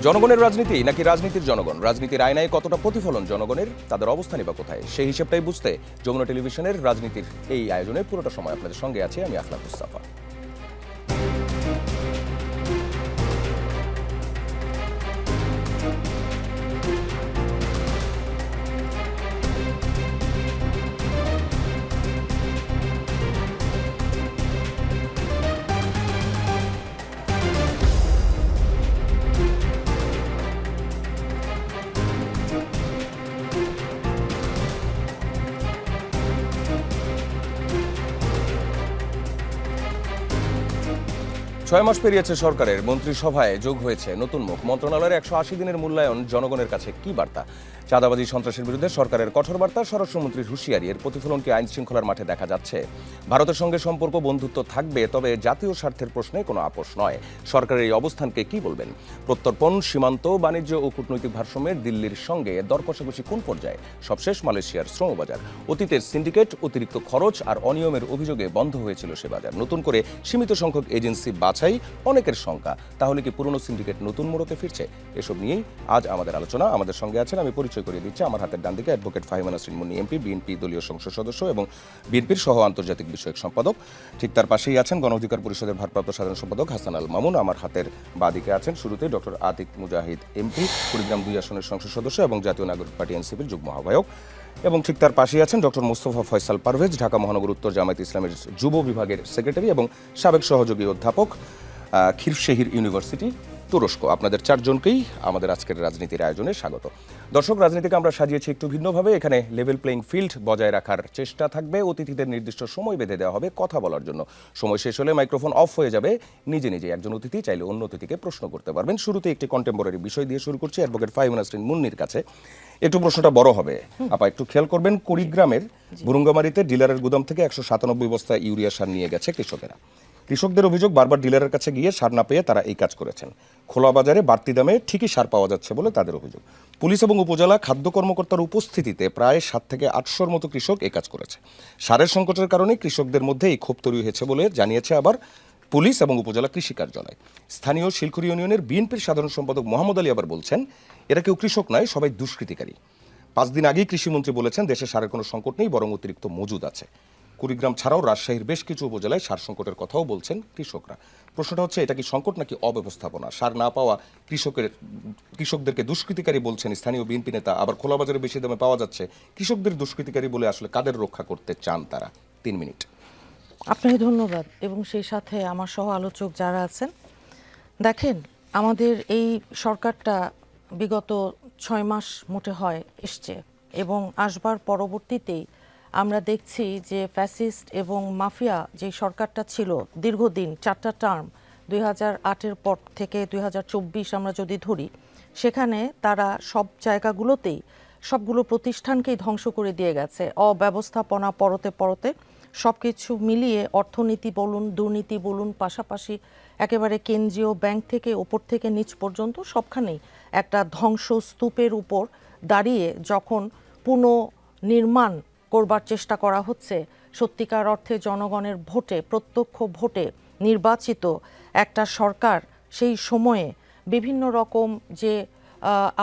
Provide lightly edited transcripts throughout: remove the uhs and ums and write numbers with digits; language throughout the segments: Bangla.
জনগণের রাজনীতি নাকি রাজনীতির জনগণ? রাজনীতির আয়নায় কতটা প্রতিফলন জনগণের, তাদের অবস্থানই বা কোথায়? সেই হিসেবটাই বুঝতে যমুনা টেলিভিশনের রাজনীতির এই আয়োজনে পুরোটা সময় আপনাদের সঙ্গে আছে আমি আখলাক মুস্তাফা। ছয় মাস পেরিয়েছে সরকারের, মন্ত্রিসভায় যোগ হয়েছে নতুন মুখ। মন্ত্রণালয়ের 180 দিনের মূল্যায়ন জনগণের কাছে কি বার্তা? চাঁদাবাজি সন্ত্রাসের বিরুদ্ধে সরকারের কঠোর বার্তা, স্বরাষ্ট্রমন্ত্রীর হুঁশিয়ারি। এর প্রতিফলন কি আইন শৃঙ্খলার মাঠে দেখা যাচ্ছে? ভারতের সঙ্গে সম্পর্ক বন্ধুত্ব থাকবে, তবে জাতীয় স্বার্থের প্রশ্নে কোনো আপোষ নয়। সরকারের এই অবস্থানকে কি বলবেন? প্রত্যর্পণ, সীমান্ত, বাণিজ্য ও কূটনৈতিক ভারসাম্যে দিল্লির সঙ্গে দর কষাকষি কোন পর্যায়ে? সবশেষ মালয়েশিয়ার শ্রমবাজার। অতীতের সিন্ডিকেট, অতিরিক্ত খরচ আর অনিয়মের অভিযোগে বন্ধ হয়েছিল সে বাজার। নতুন করে সীমিত সংখ্যক এজেন্সি বাছাই, অনেকের শঙ্কা, তাহলে কি পুরনো সিন্ডিকেট নতুন মোড়কে ফিরছে? এসব নিয়েই আজ আমাদের আলোচনা। আমাদের সঙ্গে আছেন, আমি পরিচয় করিয়ে দিচ্ছি, আমার হাতের ডান দিকে advocate Fahima Nasrin Munni MP, BNP দলীয় সংসদ সদস্য এবং বিএনপির সহ আন্তর্জাতিক বিষয়ক সম্পাদক। ঠিক তার পাশেই আছেন গণ অধিকার পরিষদের ভারপ্রাপ্ত সাধারণ সম্পাদক হাসান আল মামুন। আমার হাতের বাদিকে আছেন শুরুতে ডক্টর আতিক মুজাহিদ এমপি, কুড়িগ্রাম 2 আসনের সংসদ সদস্য এবং জাতীয় নাগরিক পার্টি এনসিপির যুগ্ম আহ্বায়ক। এবং ঠিক তার পাশেই আছেন ডক্টর মোস্তফা ফয়সাল পারভেজ, ঢাকা মহানগর উত্তর জামায়াত ইসলামের যুব বিভাগের সেক্রেটারি এবং সাবেক সহযোগী অধ্যাপক, খিরশেহির ইউনিভার্সিটি, তুরস্ক। আপনাদের চারজনকেই আমাদের আজকের রাজনীতির আয়োজনে স্বাগত। দর্শক, রাজনীতিকে আমরা সাজিয়েছি একটু ভিন্নভাবে। এখানে লেভেল প্লেইং ফিল্ড বজায় রাখার চেষ্টা থাকবে। অতিথিদের নির্দিষ্ট সময় বেঁধে দেওয়া হবে কথা বলার জন্য। সময় শেষ হলে মাইক্রোফোন অফ হয়ে যাবে। নিজে নিজে একজন অতিথি চাইলে অন্য অতিথিকে প্রশ্ন করতে পারবেন। শুরুতে একটি কন্টেম্পোরারি বিষয় দিয়ে শুরু করছি, অ্যাডভোকেট ফাহিমা নাসরিন মুন্নির কাছে। একটু প্রশ্নটা বড় হবে, আপা একটু খেয়াল করবেন। কুড়িগ্রামের বুরুঙ্গামারিতে ডিলারের গুদাম থেকে 197 বস্তা ইউরিয়া সার নিয়ে গেছে কৃষকেরা। কৃষকদের অভিযোগ, বারবার ডিলারের কাছে গিয়ে সার না পেয়ে তারা এই কাজ করেছেন। খোলা বাজারে বাড়তি দামে ঠিকই সার পাওয়া যাচ্ছে বলে তাদের অভিযোগ। পুলিশ এবং উপজেলা খাদ্য কর্মকর্তার উপস্থিতিতে প্রায় 7 থেকে 800-র মতো কৃষক এই কাজ করেছে। সারের সংকটের কারণে কৃষকদের মধ্যে এই ক্ষোভ তৈরি হয়েছে বলে জানিয়েছে আবার পুলিশ এবং উপজেলা কৃষি কার্যালয়। স্থানীয় শিলখুরি ইউনিয়নের বিএনপির সাধারণ সম্পাদক মোহাম্মদ আলী আবার বলছেন, এরা কেউ কৃষক নয়, সবাই দুষ্কৃতিকারী। 5 দিন আগেই কৃষিমন্ত্রী বলেছেন দেশে সারের কোনো সংকট নেই, বরং অতিরিক্ত মজুদ আছে। কুড়িগ্রাম ছাড়াও রাজশাহীর বেশ কিছু উপজেলায় সার সংকটের কথাও বলছেন কৃষকরা। প্রশ্নটা হচ্ছে, এটা কি সংকট নাকি অব্যবস্থাপনা? সার না পাওয়া কৃষকদেরকে দুষ্কৃতিকারী বলছেন স্থানীয় বিএনপি নেতা, আবার খোলা বাজারে বেশি দামে পাওয়া যাচ্ছে। কৃষকদের দুষ্কৃতিকারী বলে আসলে কাদের রক্ষা করতে চান তারা? 3 মিনিট। আপনাকে ধন্যবাদ এবং সেই সাথে আমার সহ আলোচক যারা আছেন। দেখেন, আমাদের এই সরকারটা বিগত 6 মাস মোটে হয় এসছে এবং আসবার পরবর্তীতেই আমরা দেখছি যে ফ্যাসিস্ট এবং মাফিয়া যে সরকারটা ছিল দীর্ঘদিন, 4টা টার্ম, 2008-এর পর থেকে 2024 আমরা যদি ধরি, সেখানে তারা সব জায়গাগুলোতেই সবগুলো প্রতিষ্ঠানকেই ধ্বংস করে দিয়ে গেছে। অব্যবস্থাপনা পরতে পরতে সব কিছু মিলিয়ে অর্থনীতি বলুন, দুর্নীতি বলুন, পাশাপাশি একেবারে কেন্দ্রীয় ব্যাংক থেকে ওপর থেকে নিচ পর্যন্ত সবখানেই একটা ধ্বংসস্তূপের উপর দাঁড়িয়ে যখন পুনর্নির্মাণ করবার চেষ্টা করা হচ্ছে, সত্যিকার অর্থে জনগণের ভোটে, প্রত্যক্ষ ভোটে নির্বাচিত একটা সরকার সেই সময়ে বিভিন্ন রকম যে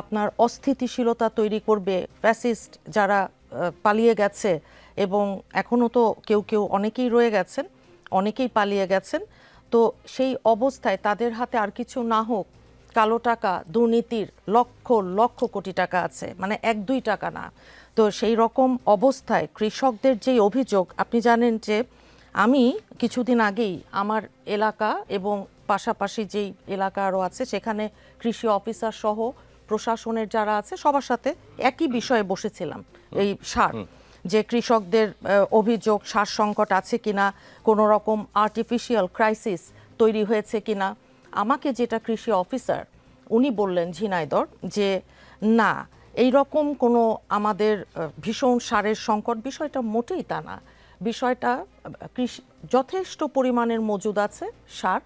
আপনার অস্থিতিশীলতা তৈরি করবে, ফ্যাসিস্ট যারা পালিয়ে গেছে এবং এখনও তো কেউ কেউ অনেকেই রয়ে গেছেন, অনেকেই পালিয়ে গেছেন, তো সেই অবস্থায় তাদের হাতে আর কিছু না হোক, কালো টাকা, দুর্নীতির লক্ষ লক্ষ কোটি টাকা আছে, মানে 1-2 টাকা না। তো সেই রকম অবস্থায় কৃষকদের যেই অভিযোগ, আপনি জানেন যে আমি কিছুদিন আগেই আমার এলাকা এবং পাশাপাশি যেই এলাকা আরও আছে সেখানে কৃষি অফিসার সহ প্রশাসনের যারা আছে সবার সাথে একই বিষয়ে বসেছিলাম, এই সার, যে কৃষকদের অভিযোগ সার সংকট আছে কিনা, কোনো রকম আর্টিফিশিয়াল ক্রাইসিস তৈরি হয়েছে কিনা। আমাকে যেটা কৃষি অফিসার উনি বললেন ঝিনাইদহ, যে না, এই রকম কোনো আমাদের ভীষণ সারের সংকট বিষয়টা মোটেই তা না। বিষয়টা কৃষি যথেষ্ট পরিমাণের মজুদ আছে সার।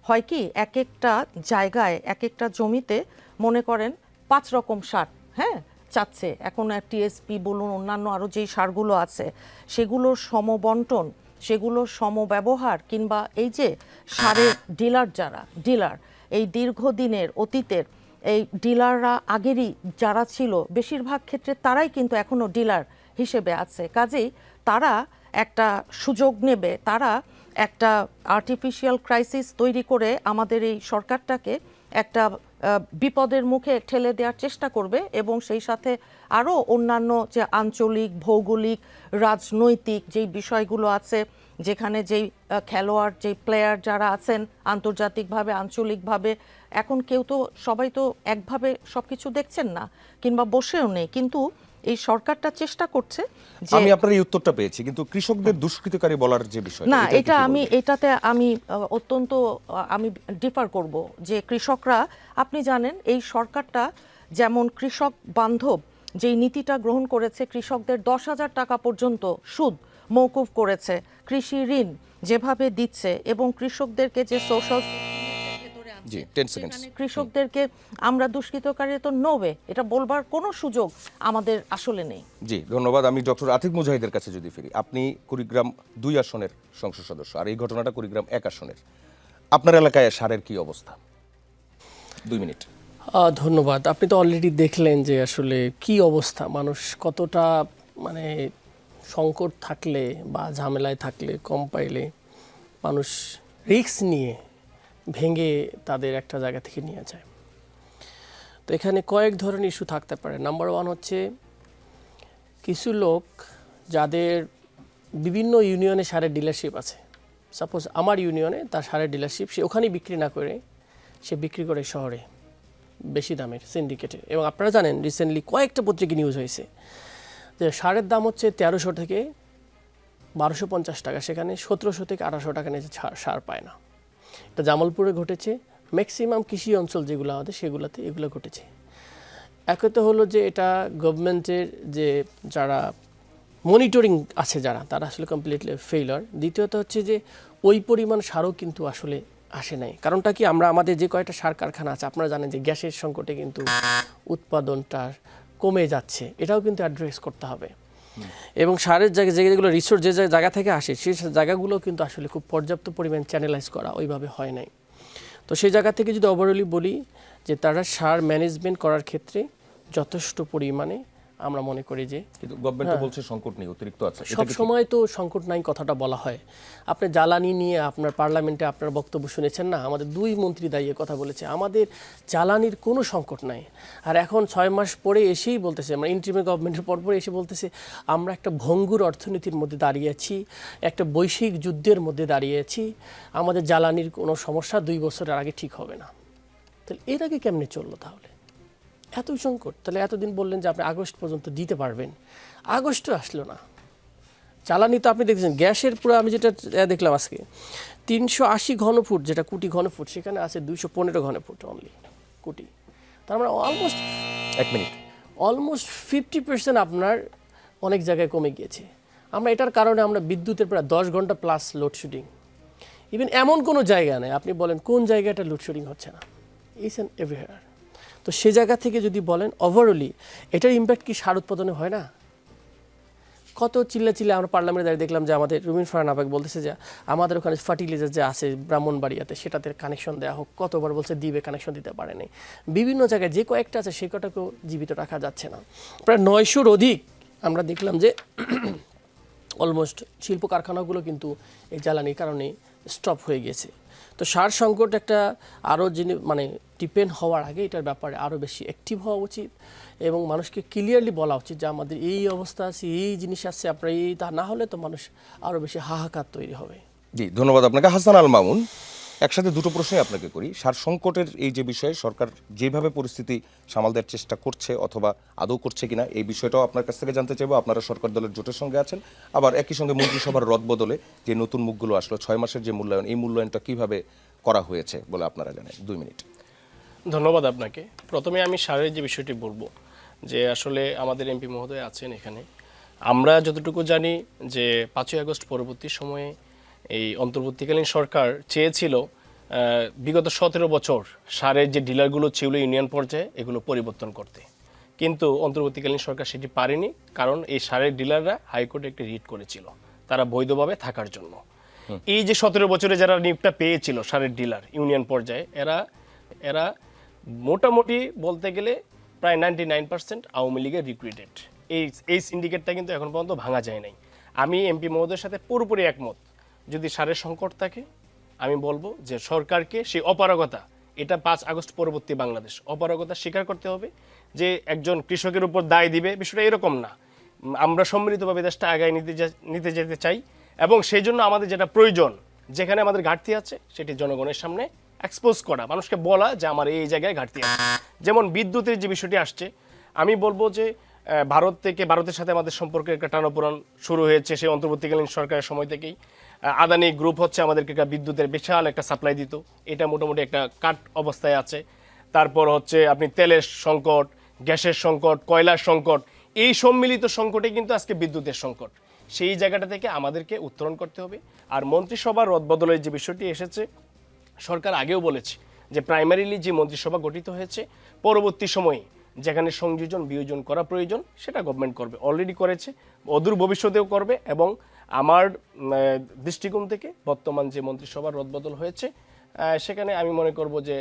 হয় কি, এক একটা জায়গায় এক একটা জমিতে মনে করেন 5 রকম সার চাচ্ছে এখন, টিএসপি বলুন, অন্যান্য আরও যেই সারগুলো আছে সেগুলোর সমবন্টন, সেগুলোর সমব্যবহার, কিংবা এই যে সারের ডিলার যারা ডিলার, এই দীর্ঘদিনের অতীতের এই ডিলাররা আগেরই যারা ছিল বেশিরভাগ ক্ষেত্রে তারাই কিন্তু এখনো ডিলার হিসেবে আছে। কাজেই তারা একটা সুযোগ নেবে, তারা একটা আর্টিফিশিয়াল ক্রাইসিস তৈরি করে আমাদের এই সরকারটাকে একটা বিপদের মুখে ঠেলে দেওয়ার চেষ্টা করবে এবং সেই সাথে আরও অন্যান্য যে আঞ্চলিক ভৌগোলিক রাজনৈতিক যেই বিষয়গুলো আছে, যেখানে যেই খেলোয়াড় যেই প্লেয়ার যারা আছেন আন্তর্জাতিকভাবে আঞ্চলিকভাবে, এখন কেউ তো সবাই তো একভাবে সব কিছু দেখছেন না কিংবা বসেও নেই, কিন্তু এই সরকারটা চেষ্টা করছে যে আমি আপনার এই উত্তরটা পেয়েছি, কিন্তু কৃষকদের দুষ্কৃতকারী বলার যে বিষয় না, এটা এটাতে আমি অত্যন্ত আমি ডিফার করব যে কৃষকরা, আপনি জানেন এই সরকারটা যেমন কৃষক বান্ধব যেই নীতিটা গ্রহণ করেছে, কৃষকদের 10,000 টাকা পর্যন্ত সুদ মওকুফ করেছে, কৃষি ঋণ যেভাবে দিচ্ছে এবং কৃষকদেরকে যে সোশ্যাল জি 10 সেকেন্ডস কৃষকদেরকে আমরা দুষ্কৃতকারী তো নোবে, এটা বলবার কোনো সুযোগ আমাদের আসলে নেই। জি ধন্যবাদ। আমি ডক্টর আতিক মুজাহিদের কাছে যদি ফিরি, আপনি কুড়িগ্রাম 2 আসনের সংসদ সদস্য, আর এই ঘটনাটা কুড়িগ্রাম 1 আসনের। আপনার এলাকায় সারের কি অবস্থা? 2 মিনিট। ধন্যবাদ। আপনি তো অলরেডি দেখলেন যে আসলে কি অবস্থা, মানুষ কতটা মানে সংকট থাকলে বা ঝামেলায় থাকলে কম পাইলে মানুষ রিস্ক নিয়ে ভেঙে তাদের একটা জায়গা থেকে নিয়ে যায়। তো এখানে কয়েক ধরনের ইস্যু থাকতে পারে। নাম্বার 1 হচ্ছে কিছু লোক যাদের বিভিন্ন ইউনিয়নে সারের ডিলারশিপ আছে। সাপোজ আমার ইউনিয়নে তার সারের ডিলারশিপ, সে ওখানেই বিক্রি না করে সে বিক্রি করে শহরে বেশি দামের সিন্ডিকেটে। এবং আপনারা জানেন রিসেন্টলি কয়েকটা পত্রিকা নিউজ হয়েছে যে সারের দাম হচ্ছে 1300 থেকে 1250 টাকা, সেখানে 1700 থেকে 1800 টাকা নিচে সার পায় না। এটা জামালপুরে ঘটেছে, ম্যাক্সিমাম কৃষি অঞ্চল যেগুলো আমাদের সেগুলোতে এগুলো ঘটেছে। একত হলো যে এটা গভর্নমেন্টের যে যারা মনিটরিং আছে যারা, তারা আসলে কমপ্লিটলি ফেইলার। দ্বিতীয়ত হচ্ছে যে ওই পরিমাণ সারও কিন্তু আসলে আসে নাই। কারণটা কি, আমরা আমাদের যে কয়েকটা সার কারখানা আছে, আপনারা জানেন যে গ্যাসের সংকটে কিন্তু উৎপাদনটা কমে যাচ্ছে, এটাও কিন্তু অ্যাড্রেস করতে হবে। এবং সারের যেগুলো রিসোর্স যে জায়গা থেকে আসে সেই জায়গাগুলো কিন্তু আসলে খুব পর্যাপ্ত পরিমাণ চ্যানেলাইজ করা ওইভাবে হয় নাই। তো সেই জায়গা থেকে যদি ওভারঅলি বলি যে তারা সার ম্যানেজমেন্ট করার ক্ষেত্রে যথেষ্ট পরিমাণে আমরা মনে করি যে, কিন্তু গভর্নমেন্ট বলছে সংকট নেই, অতিরিক্ত আছে। সব সময় তো সংকট নাই কথাটা বলা হয়। আপনি জ্বালানি নিয়ে আপনার পার্লামেন্টে আপনার বক্তব্য শুনেছেন না, আমাদের 2 মন্ত্রী দাঁড়িয়ে কথা বলেছে আমাদের জ্বালানির কোনো সংকট নাই। আর এখন 6 মাস পরে এসেই বলতেছে, মানে ইন্টারিম গভর্নমেন্টের পরপর এসে বলতেছে আমরা একটা ভঙ্গুর অর্থনীতির মধ্যে দাঁড়িয়ে আছি, একটা বৈশ্বিক যুদ্ধের মধ্যে দাঁড়িয়ে আছি, আমাদের জ্বালানির কোনো সমস্যা 2 বছরের আগে ঠিক হবে না। তাহলে এর আগে কেমনে চললো তাহলে? এতই সংকট, তাহলে এতদিন বললেন যে আপনি আগস্ট পর্যন্ত দিতে পারবেন, আগস্টও আসলো না। জ্বালানি তো আপনি দেখছেন গ্যাসের পুরো, আমি যেটা দেখলাম আজকে 380 ঘনফুট, যেটা কোটি ঘনফুট, সেখানে আছে 215 ঘনফুট অনলি কোটি। তার মানে অলমোস্ট 1 মিনিট, অলমোস্ট 50% আপনার অনেক জায়গায় কমে গিয়েছে। আমরা এটার কারণে আমরা বিদ্যুতের প্রায় 10 ঘন্টা প্লাস লোডশেডিং। ইভেন এমন কোনো জায়গা নেই আপনি বলেন কোন জায়গাটা লোডশেডিং হচ্ছে না, ইটস অ্যান্ড এভরিওয়্যার। তো সে জায়গা থেকে যদি বলেন ওভারঅলি এটার ইম্প্যাক্ট কি সার উৎপাদনে হয় না? কত চিল্লা আমরা পার্লামেন্টে দাঁড়িয়ে দেখলাম যে আমাদের রুমিন ফারহান আবেগ বলতেছে যে আমাদের ওখানে ফার্টিলাইজার যে আছে ব্রাহ্মণবাড়িয়াতে সেটাতে কানেকশন দেওয়া হোক, কতবার বলছে দিবে, কানেকশন দিতে পারে নাই। বিভিন্ন জায়গায় যে কয়েকটা আছে সে কটাকেও জীবিত রাখা যাচ্ছে না। প্রায় 900-র অধিক আমরা দেখলাম যে অলমোস্ট শিল্প কারখানাগুলো কিন্তু এই জ্বালানির কারণে স্টপ হয়ে গেছে। তো সার সংকট একটা আরও মানে ডিপেন্ড হওয়ার আগে এটার ব্যাপারে আরও বেশি অ্যাক্টিভ হওয়া উচিত এবং মানুষকে ক্লিয়ারলি বলা উচিত যে আমাদের এই অবস্থা আছে, এই জিনিস আছে, আপনার এই তা না হলে তো মানুষ আরও বেশি হাহাকার তৈরি হবে। জি ধন্যবাদ আপনাকে। হাসান আল মামুন, একসাথে দুটো প্রশ্নই আপনাকে করি। সার সংকটের এই যে বিষয়ে সরকার যেভাবে পরিস্থিতি সামাল দেওয়ার চেষ্টা করছে অথবা আদৌ করছে কিনা, এই বিষয়টাও আপনার কাছ থেকে জানতে চাইবো। আপনারা সরকার দলের জোটের সঙ্গে আছেন, আবার একই সঙ্গে মন্ত্রিসভার রদবদলে যে নতুন মুখগুলো আসলো 6 মাসের যে মূল্যায়ন, এই মূল্যায়নটা কিভাবে করা হয়েছে বলে আপনারা জানেন? 2 মিনিট। ধন্যবাদ আপনাকে। প্রথমে আমি সারের যে বিষয়টি বলবো যে আসলে আমাদের এমপি মহোদয় আছেন এখানে, আমরা যতটুকু জানি যে 5ই আগস্ট পরবর্তী সময়ে এই অন্তর্বর্তীকালীন সরকার চেয়েছিল বিগত 17 বছর সারের যে ডিলারগুলো ছিল ইউনিয়ন পর্যায়ে এগুলো পরিবর্তন করতে, কিন্তু অন্তর্বর্তীকালীন সরকার সেটি পারেনি, কারণ এই সারের ডিলাররা হাইকোর্টে একটি রিট করেছিল তারা বৈধভাবে থাকার জন্য। এই যে 17 বছরে যারা নিয়োগটা পেয়েছিল সারের ডিলার ইউনিয়ন পর্যায়ে, এরা মোটামুটি বলতে গেলে প্রায় 99% আওয়ামী লীগের রিক্রুটেড। এই সিন্ডিকেটটা কিন্তু এখন পর্যন্ত ভাঙা যায় নাই। আমি এমপি মহোদয়ের সাথে পুরোপুরি একমত। যদি সারের সংকট থাকে, আমি বলবো যে সরকারকে সেই অপারগতা, এটা 5 আগস্ট পরবর্তী বাংলাদেশ, অপারগতা স্বীকার করতে হবে। যে একজন কৃষকের উপর দায় দিবে, বিষয়টা এরকম না। আমরা সম্মিলিতভাবে দেশটা আগায় নিতে যেতে চাই, এবং সেই জন্য আমাদের যেটা প্রয়োজন, যেখানে আমাদের ঘাটতি আছে সেটি জনগণের সামনে এক্সপোজ করা, মানুষকে বলা যে আমার এই জায়গায় ঘাটতি আছে। যেমন বিদ্যুতের যে বিষয়টি আসছে, আমি বলবো যে ভারতের সাথে আমাদের সম্পর্কের একটা টানাপোড়েন শুরু হয়েছে সেই অন্তর্বর্তীকালীন সরকারের সময় থেকেই। আদানি গ্রুপ হচ্ছে আমাদেরকে একটা বিদ্যুতের বিশাল একটা সাপ্লাই দিত, এটা মোটামুটি একটা কাট অবস্থায় আছে। তারপর হচ্ছে আপনি তেলের সংকট, গ্যাসের সংকট, কয়লার সংকট, এই সম্মিলিত সংকটে কিন্তু আজকে বিদ্যুতের সংকট। সেই জায়গাটা থেকে আমাদেরকে উত্তরণ করতে হবে। আর মন্ত্রিসভার রদবদলের যে বিষয়টি এসেছে, সরকার আগেও বলেছে যে প্রাইমারিলি যে মন্ত্রিসভা গঠিত হয়েছে, পরবর্তী সময়ে যেখানে সংযোজন বিয়োজন করা প্রয়োজন সেটা গভর্নমেন্ট করবে, অলরেডি করেছে, অদূর ভবিষ্যতেও করবে। এবং আমার দৃষ্টিকোণ থেকে বর্তমান যে মন্ত্রিসভার রদবদল হয়েছে, সেখানে আমি মনে করব যে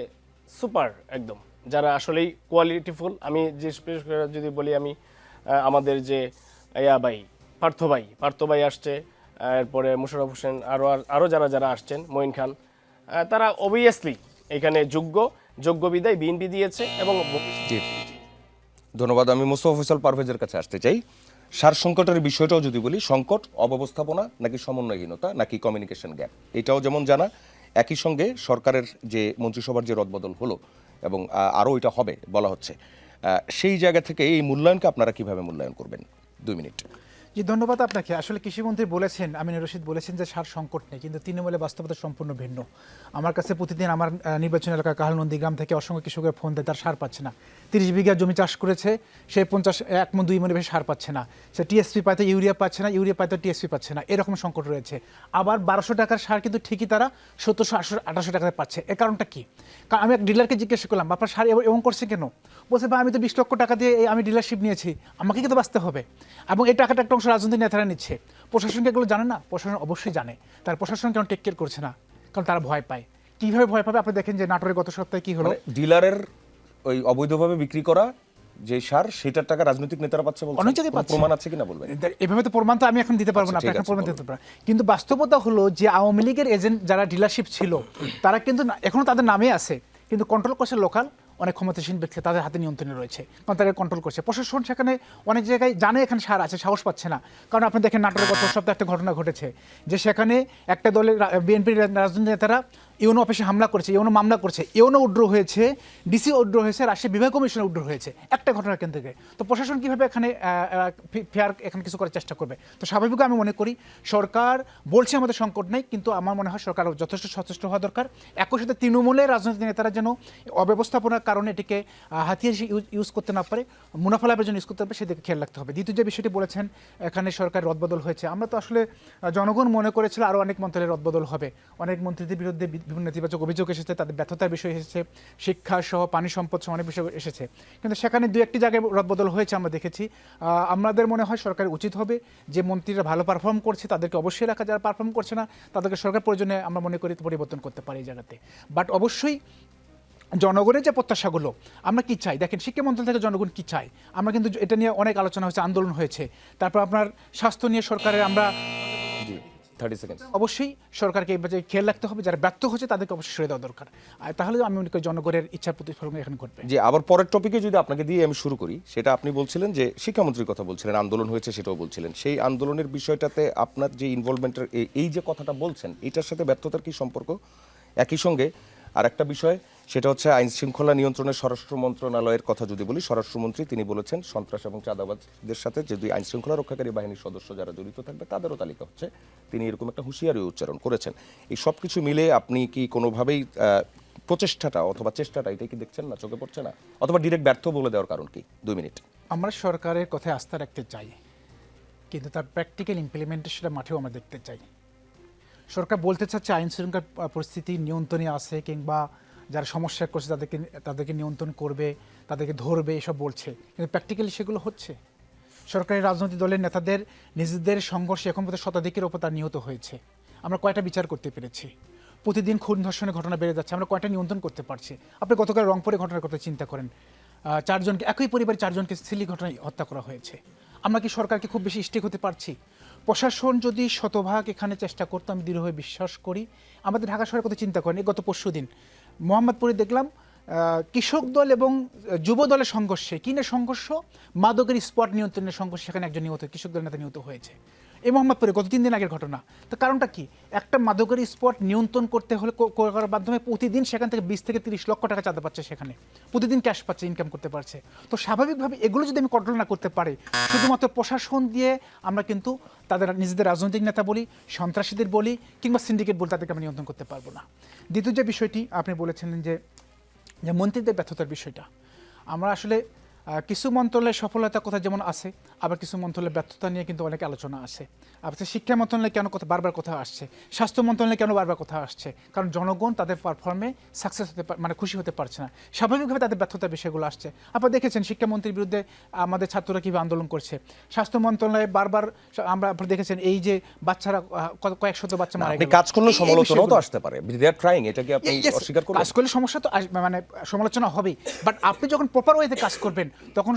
সুপার একদম, যারা আসলেই কোয়ালিটিফুল। আমি যে যদি বলি, আমি আমাদের যে পার্থ ভাই আসছে, এরপরে মুশারফ হোসেন, আরও যারা আসছেন, মঈন খান, তারা অবভিয়াসলি এখানে যোগ্য বিদায় বিএনপি দিয়েছে। এবং ধন্যবাদ। আমি মোস্তফা ফয়সাল পারভেজের কাছে আসতে চাই। সার সংকটের বিষয়টাও যদি বলি, সংকট অব্যবস্থাপনা নাকি সমন্বয়হীনতা নাকি কমিউনিকেশন গ্যাপ, এটাও যেমন জানা। একই সঙ্গে সরকারের যে মন্ত্রিসভার যে রদবদল হলো এবং আরও এটা হবে বলা হচ্ছে, সেই জায়গা থেকে এই মূল্যায়নকে আপনারা কিভাবে মূল্যায়ন করবেন? 2 মিনিট। জি, ধন্যবাদ আপনাকে। আসলে কৃষিমন্ত্রী বলেছেন, আমিনুর রশিদ বলেছেন যে সার সংকট নেই, কিন্তু তৃণমূলের বাস্তবতা সম্পূর্ণ ভিন্ন। আমার কাছে প্রতিদিন আমার নির্বাচন এলাকা কাহালনন্দী গ্রাম থেকে অসংখ্য কৃষকের ফোন দেয়, তার সার পাচ্ছে না। 30 বিঘা জমি চাষ করেছে, সে 1 মণ 2 মণে বেশি সার পাচ্ছে না। সে টিএসপি পাইতে ইউরিয়া পাচ্ছে না, ইউরিয়া পাইতে টিএসপি পাচ্ছে না, এরকম সংকট রয়েছে। আবার 1200 টাকার সার কিন্তু ঠিকই তারা 1700, 1800 টাকায় পাচ্ছে। এর কারণটা কি? কারণ আমি এক ডিলারকে জিজ্ঞাসা করলাম, আপনার সার এমন করছে কেন? বলছে, ভাই আমি তো 20 লক্ষ টাকা দিয়ে আমি ডিলারশিপ নিয়েছি, আমাকে কিন্তু বাঁচতে হবে। এবং এই টাকাটা একটা অংশ রাজনৈতিক নেতারা নিচ্ছে। প্রশাসনকে এগুলো জানে না? প্রশাসন অবশ্যই জানে। তার প্রশাসন কেন টেক কেয়ার করছে না? কারণ তারা ভয় পায়। কিভাবে ভয় পাবে? আপনি দেখেন যে নাটোরের গত সপ্তাহে কি হলো। ডিলারের ওই অবৈধভাবে বিক্রি করা যে সার, সেটার টাকা রাজনৈতিক নেতারা পাচ্ছে বলছেন, অনেক জায়গায় পাচ্ছে। প্রমাণ আছে কিনা বলবেন? এভাবে তো প্রমাণ তো আমি এখন দিতে পারবো না, আচ্ছা, আপনি ঠিক এখন আছে, প্রমাণ বলুন। দিতে পারেন। কিন্তু বাস্তবতা হলো যে আওয়ামী লীগের এজেন্ট যারা ডিলারশিপ ছিল, তারা কিন্তু এখনো তাদের নামে আছে, কিন্তু কন্ট্রোল করছে লোকাল অনেক ক্ষমতাসীন ব্যক্তি, তাদের হাতে নিয়ন্ত্রণে রয়েছে, কারণ তারা কন্ট্রোল করছে। প্রশাসন সেখানে অনেক জায়গায় জানে এখানে সার আছে, সাহস পাচ্ছে না। কারণ আপনি দেখেন নাটোরের গত সপ্তাহে একটা ঘটনা ঘটেছে যে সেখানে একটা দলের বিএনপির রাজনৈতিক নেতারা ইউনো অফিসে হামলা করেছে, ইউনো মামলা করছে, ইউনো উড্র হয়েছে, ডিসি উড্র হয়েছে, রাজশাহী বিভাগ কমিশনে উড্র হয়েছে একটা ঘটনার কেন্দ্র থেকে। তো প্রশাসন কীভাবে এখানে ফেয়ার এখানে কিছু করার চেষ্টা করবে? তো স্বাভাবিক আমি মনে করি সরকার বলছে আমাদের সংকট নেই, কিন্তু আমার মনে হয় সরকার যথেষ্ট সচেষ্ট হওয়া দরকার। একই সাথে তৃণমূলের রাজনৈতিক নেতারা যেন অব্যবস্থাপনার কারণে এটিকে হাতিয়ার ইউজ করতে না পারে, মুনাফা লাভের জন্য ইউজ করতে পারে, সেদিকে খেয়াল রাখতে হবে। দ্বিতীয় যে বিষয়টি বলেছেন, এখানে সরকার রদবদল হয়েছে, আমরা তো আসলে জনগণ মনে করেছিল আরও অনেক মন্ত্রীর রদবদল হবে। অনেক মন্ত্রীদের বিরুদ্ধে বিভিন্ন নেতিবাচক অভিযোগ এসেছে, তাদের ব্যর্থতার বিষয় এসেছে, শিক্ষা সহ পানি সম্পদ সহ অনেক বিষয় এসেছে, কিন্তু সেখানে 2-1টি জায়গায় রদবদল হয়েছে আমরা দেখেছি। আমাদের মনে হয় সরকারের উচিত হবে যে মন্ত্রীরা ভালো পারফর্ম করছে তাদেরকে অবশ্যই রাখা, যারা পারফর্ম করছে না তাদেরকে সরকার প্রয়োজনে আমরা মনে করি পরিবর্তন করতে পারে এই জায়গাতে। বাট অবশ্যই জনগণের যে প্রত্যাশাগুলো, আমরা কি চাই দেখেন, শিক্ষা মন্ত্রণালয় থেকে জনগণ কি চাই, আমরা কিন্তু এটা নিয়ে অনেক আলোচনা হয়েছে, আন্দোলন হয়েছে। তারপর আপনার স্বাস্থ্য নিয়ে সরকারের আমরা 30 সেকেন্ড। অবশ্যই সরকারকে এই বাজারে খেয়াল রাখতে হবে, যারা ব্যর্থ হচ্ছে তাদেরকে অবশ্যই সরে দেওয়া দরকার। আর তাহলে আমি মনে করি জনগণের ইচ্ছার প্রতিফলন এখানে ঘটবে। যে আবার পরের টপিকে যদি আপনাকে দিয়ে আমি শুরু করি, সেটা আপনি বলছিলেন যে শিক্ষামন্ত্রীর কথা বলছিলেন, আন্দোলন হয়েছে সেটাও বলছিলেন। সেই আন্দোলনের বিষয়টাতে আপনার যে ইনভলভমেন্টের এই যে কথাটা বলছেন, এটার সাথে ব্যর্থতার কি সম্পর্ক? একই সঙ্গে আর একটা বিষয়, সেটা হচ্ছে আইন শৃঙ্খলা নিয়ন্ত্রণের স্বরাষ্ট্র মন্ত্রণালয়ের কথা যদি বলি, স্বরাষ্ট্রমন্ত্রী তিনি বলেছেন সন্ত্রাস এবং চাঁদাবাজদের সাথে যদি আইন শৃঙ্খলা রক্ষাকারী বাহিনীর সদস্য যারা জড়িত থাকবে তাদেরও তালিকা হচ্ছে। তিনি এরকম একটা হুঁশিয়ারি উচ্চারণ করেছেন। এই সব কিছু মিলে আপনি কি কোনোভাবেই প্রচেষ্টাটা অথবা চেষ্টাটা এটাই কি দেখছেন না, চোখে পড়ছে না, অথবা ডিরেক্ট ব্যর্থ বলে দেওয়ার কারণ কি? 2 মিনিট। আমরা সরকারের কথায় আস্থা রাখতে চাই, কিন্তু তার প্র্যাকটিক্যাল ইমপ্লিমেন্টেশনটা মাঠেও আমরা দেখতে চাই। সরকার বলতে চাচ্ছে আইন শৃঙ্খলা পরিস্থিতি নিয়ন্ত্রণে আছে, কিংবা যারা সমস্যা করছে তাদেরকে নিয়ন্ত্রণ করবে, তাদেরকে ধরবে, এসব বলছে, কিন্তু প্র্যাকটিক্যালি সেগুলো হচ্ছে। সরকারি রাজনৈতিক দলের নেতাদের নিজেদের সংঘর্ষে এখন পর্যন্ত শতাধিকের ওপর তার নিহত হয়েছে। আমরা কয়টা বিচার করতে পেরেছি? প্রতিদিন খুন ধর্ষণের ঘটনা বেড়ে যাচ্ছে, আমরা কয়টা নিয়ন্ত্রণ করতে পারছি? আপনি গতকাল রংপুরে ঘটনার কথা চিন্তা করেন, চারজনকে, একই পরিবারের চারজনকে সিলি ঘটনায় হত্যা করা হয়েছে। আমরা কি সরকারকে খুব বেশি স্টেক হতে পারছি? প্রশাসন যদি শতভাগ এখানে চেষ্টা করতো, আমি দৃঢ়ভাবে বিশ্বাস করি। আমাদের ঢাকা শহরের কথা চিন্তা করেন, গত পরশুদিন মোহাম্মদপুরে দেখলাম কৃষক দল এবং যুব দলের সংঘর্ষে, কিনের সংঘর্ষ, মাদকের স্পট নিয়ন্ত্রণের সংঘর্ষে সেখানে একজন নিহত, কৃষক দলের নেতা নিহত হয়েছে। এই মোহাম্মদপুরে গত 3 দিন আগের ঘটনা। তো কারণটা কি? একটা মাদকের স্পট নিয়ন্ত্রণ করতে হলে করার মাধ্যমে প্রতিদিন সেখান থেকে 20 থেকে 30 লক্ষ টাকা চাঁদা পাচ্ছে, সেখানে প্রতিদিন ক্যাশ পাচ্ছে, ইনকাম করতে পারছে। তো স্বাভাবিকভাবে এগুলো যদি আমি কন্ট্রোল না করতে পারি, শুধুমাত্র প্রশাসন দিয়ে আমরা কিন্তু তাদের নিজেদের রাজনৈতিক নেতা বলি, সন্ত্রাসীদের বলি, কিংবা সিন্ডিকেট বলি, তাদেরকে আমরা নিয়ন্ত্রণ করতে পারবো না। দ্বিতীয় যে বিষয়টি আপনি বলেছিলেন যে মন্ত্রীদের ব্যর্থতার বিষয়টা, আমরা আসলে কিছু মন্ত্রণালয়ের সফলতার কথা যেমন আছে, আবার কিছু মন্ত্রণালয়ের ব্যর্থতা নিয়ে কিন্তু অনেক আলোচনা আছে। আবার শিক্ষা মন্ত্রণালয়ে কেন কথা বারবার কথা আসছে, স্বাস্থ্য মন্ত্রণালয়ে কেন বারবার কথা আসছে? কারণ জনগণ তাদের পারফর্মে সাকসেস হতে মানে খুশি হতে পারছে না, স্বাভাবিকভাবে তাদের ব্যর্থতার বিষয়গুলো আসছে। আপনারা দেখেছেন শিক্ষামন্ত্রীর বিরুদ্ধে আমাদের ছাত্ররা কীভাবে আন্দোলন করছে। স্বাস্থ্য মন্ত্রণালয়ে বারবার আমরা আপনারা দেখেছেন এই যে বাচ্চারা কয়েক শত বাচ্চা মারা আপনি গেল, কাজ করলে এই সমালোচনাও তো বিষয়গুলো। আসতে পারে, দে আর ট্রাইং, এটা কি আপনি Yes, অস্বীকার করবেন? কাজ করলে সমস্যা তো মানে সমালোচনা হবেই, বাট আপনি যখন প্রপার ওয়েতে কাজ করবেন তখন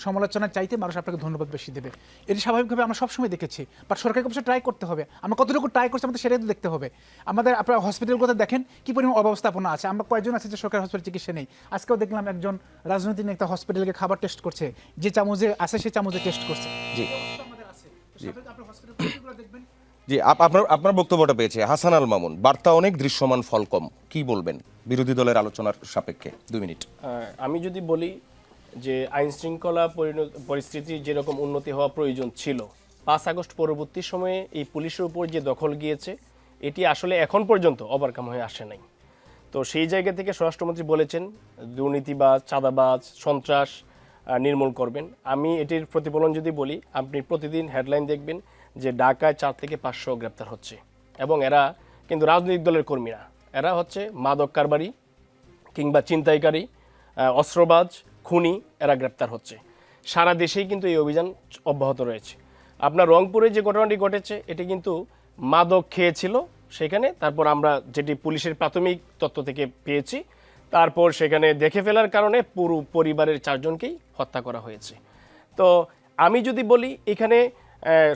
সমালোচনার চাইতে মানুষ আপনাকে ধন্যবাদ বেশি দেবে। এটি স্বাভাবিকভাবে আমরা সবসময় দেখেছি, বাট সরকারকে অবশ্যই ট্রাই করতে হবে। আমরা কতটুকু ট্রাই করছি আমাদের সেটাই তো দেখতে হবে। আমাদের আপনার হসপিটালগুলোতে দেখেন কি পরিমাণ অব্যবস্থাপনা আছে। আমরা কয়েকজন আছে যে সরকারি হসপিটাল চিকিৎসা নেই। আজকেও দেখলাম একজন রাজনৈতিক নেতা হসপিটালকে খাবার টেস্ট করছে, যে চামচে আছে সেই চামচে টেস্ট করছে। জি আমাদের আছে। স্বাভাবিক আপনি হসপিটালগুলো দেখবেন। জি, আপনার বক্তব্যটা পেয়েছে হাসান আল মামুন। বার্তা অনেক, দৃশ্যমান ফল কম, কি বলবেন বিরোধী দলের আলোচনার সাপেক্ষে? 2 মিনিট। আমি যদি বলি যে আইন শৃঙ্খলা পরিস্থিতি যেরকম উন্নতি হওয়া প্রয়োজন ছিল, 5 আগস্ট পরবর্তী সময়ে এই পুলিশের উপর যে দখল গিয়েছে, এটি আসলে এখন পর্যন্ত ওভারকাম হয়ে আসে নাই। তো সেই জায়গা থেকে স্বরাষ্ট্রমন্ত্রী বলেছেন দুর্নীতিবাজ, চাঁদাবাজ, সন্ত্রাস নির্মূল করবেন। আমি এটির প্রতিফলন যদি বলি, আপনি প্রতিদিন হেডলাইন দেখবেন যে ঢাকায় 4 থেকে 500 গ্রেপ্তার হচ্ছে, এবং এরা কিন্তু রাজনৈতিক দলের কর্মীরা, এরা হচ্ছে মাদক কারবারি কিংবা ছিনতাইকারী, অস্ত্রবাজ, খুনি, এরা গ্রেপ্তার হচ্ছে। সারা দেশেই কিন্তু এই অভিযান অব্যাহত রয়েছে। আপনার রংপুরে যে ঘটনাটি ঘটেছে, এটি কিন্তু মাদক খেয়েছিল সেখানে, তারপর আমরা যেটি পুলিশের প্রাথমিক তথ্য থেকে পেয়েছি, তারপর সেখানে দেখে ফেলার কারণে পুরো পরিবারের 4 জনকেই হত্যা করা হয়েছে। তো আমি যদি বলি এখানে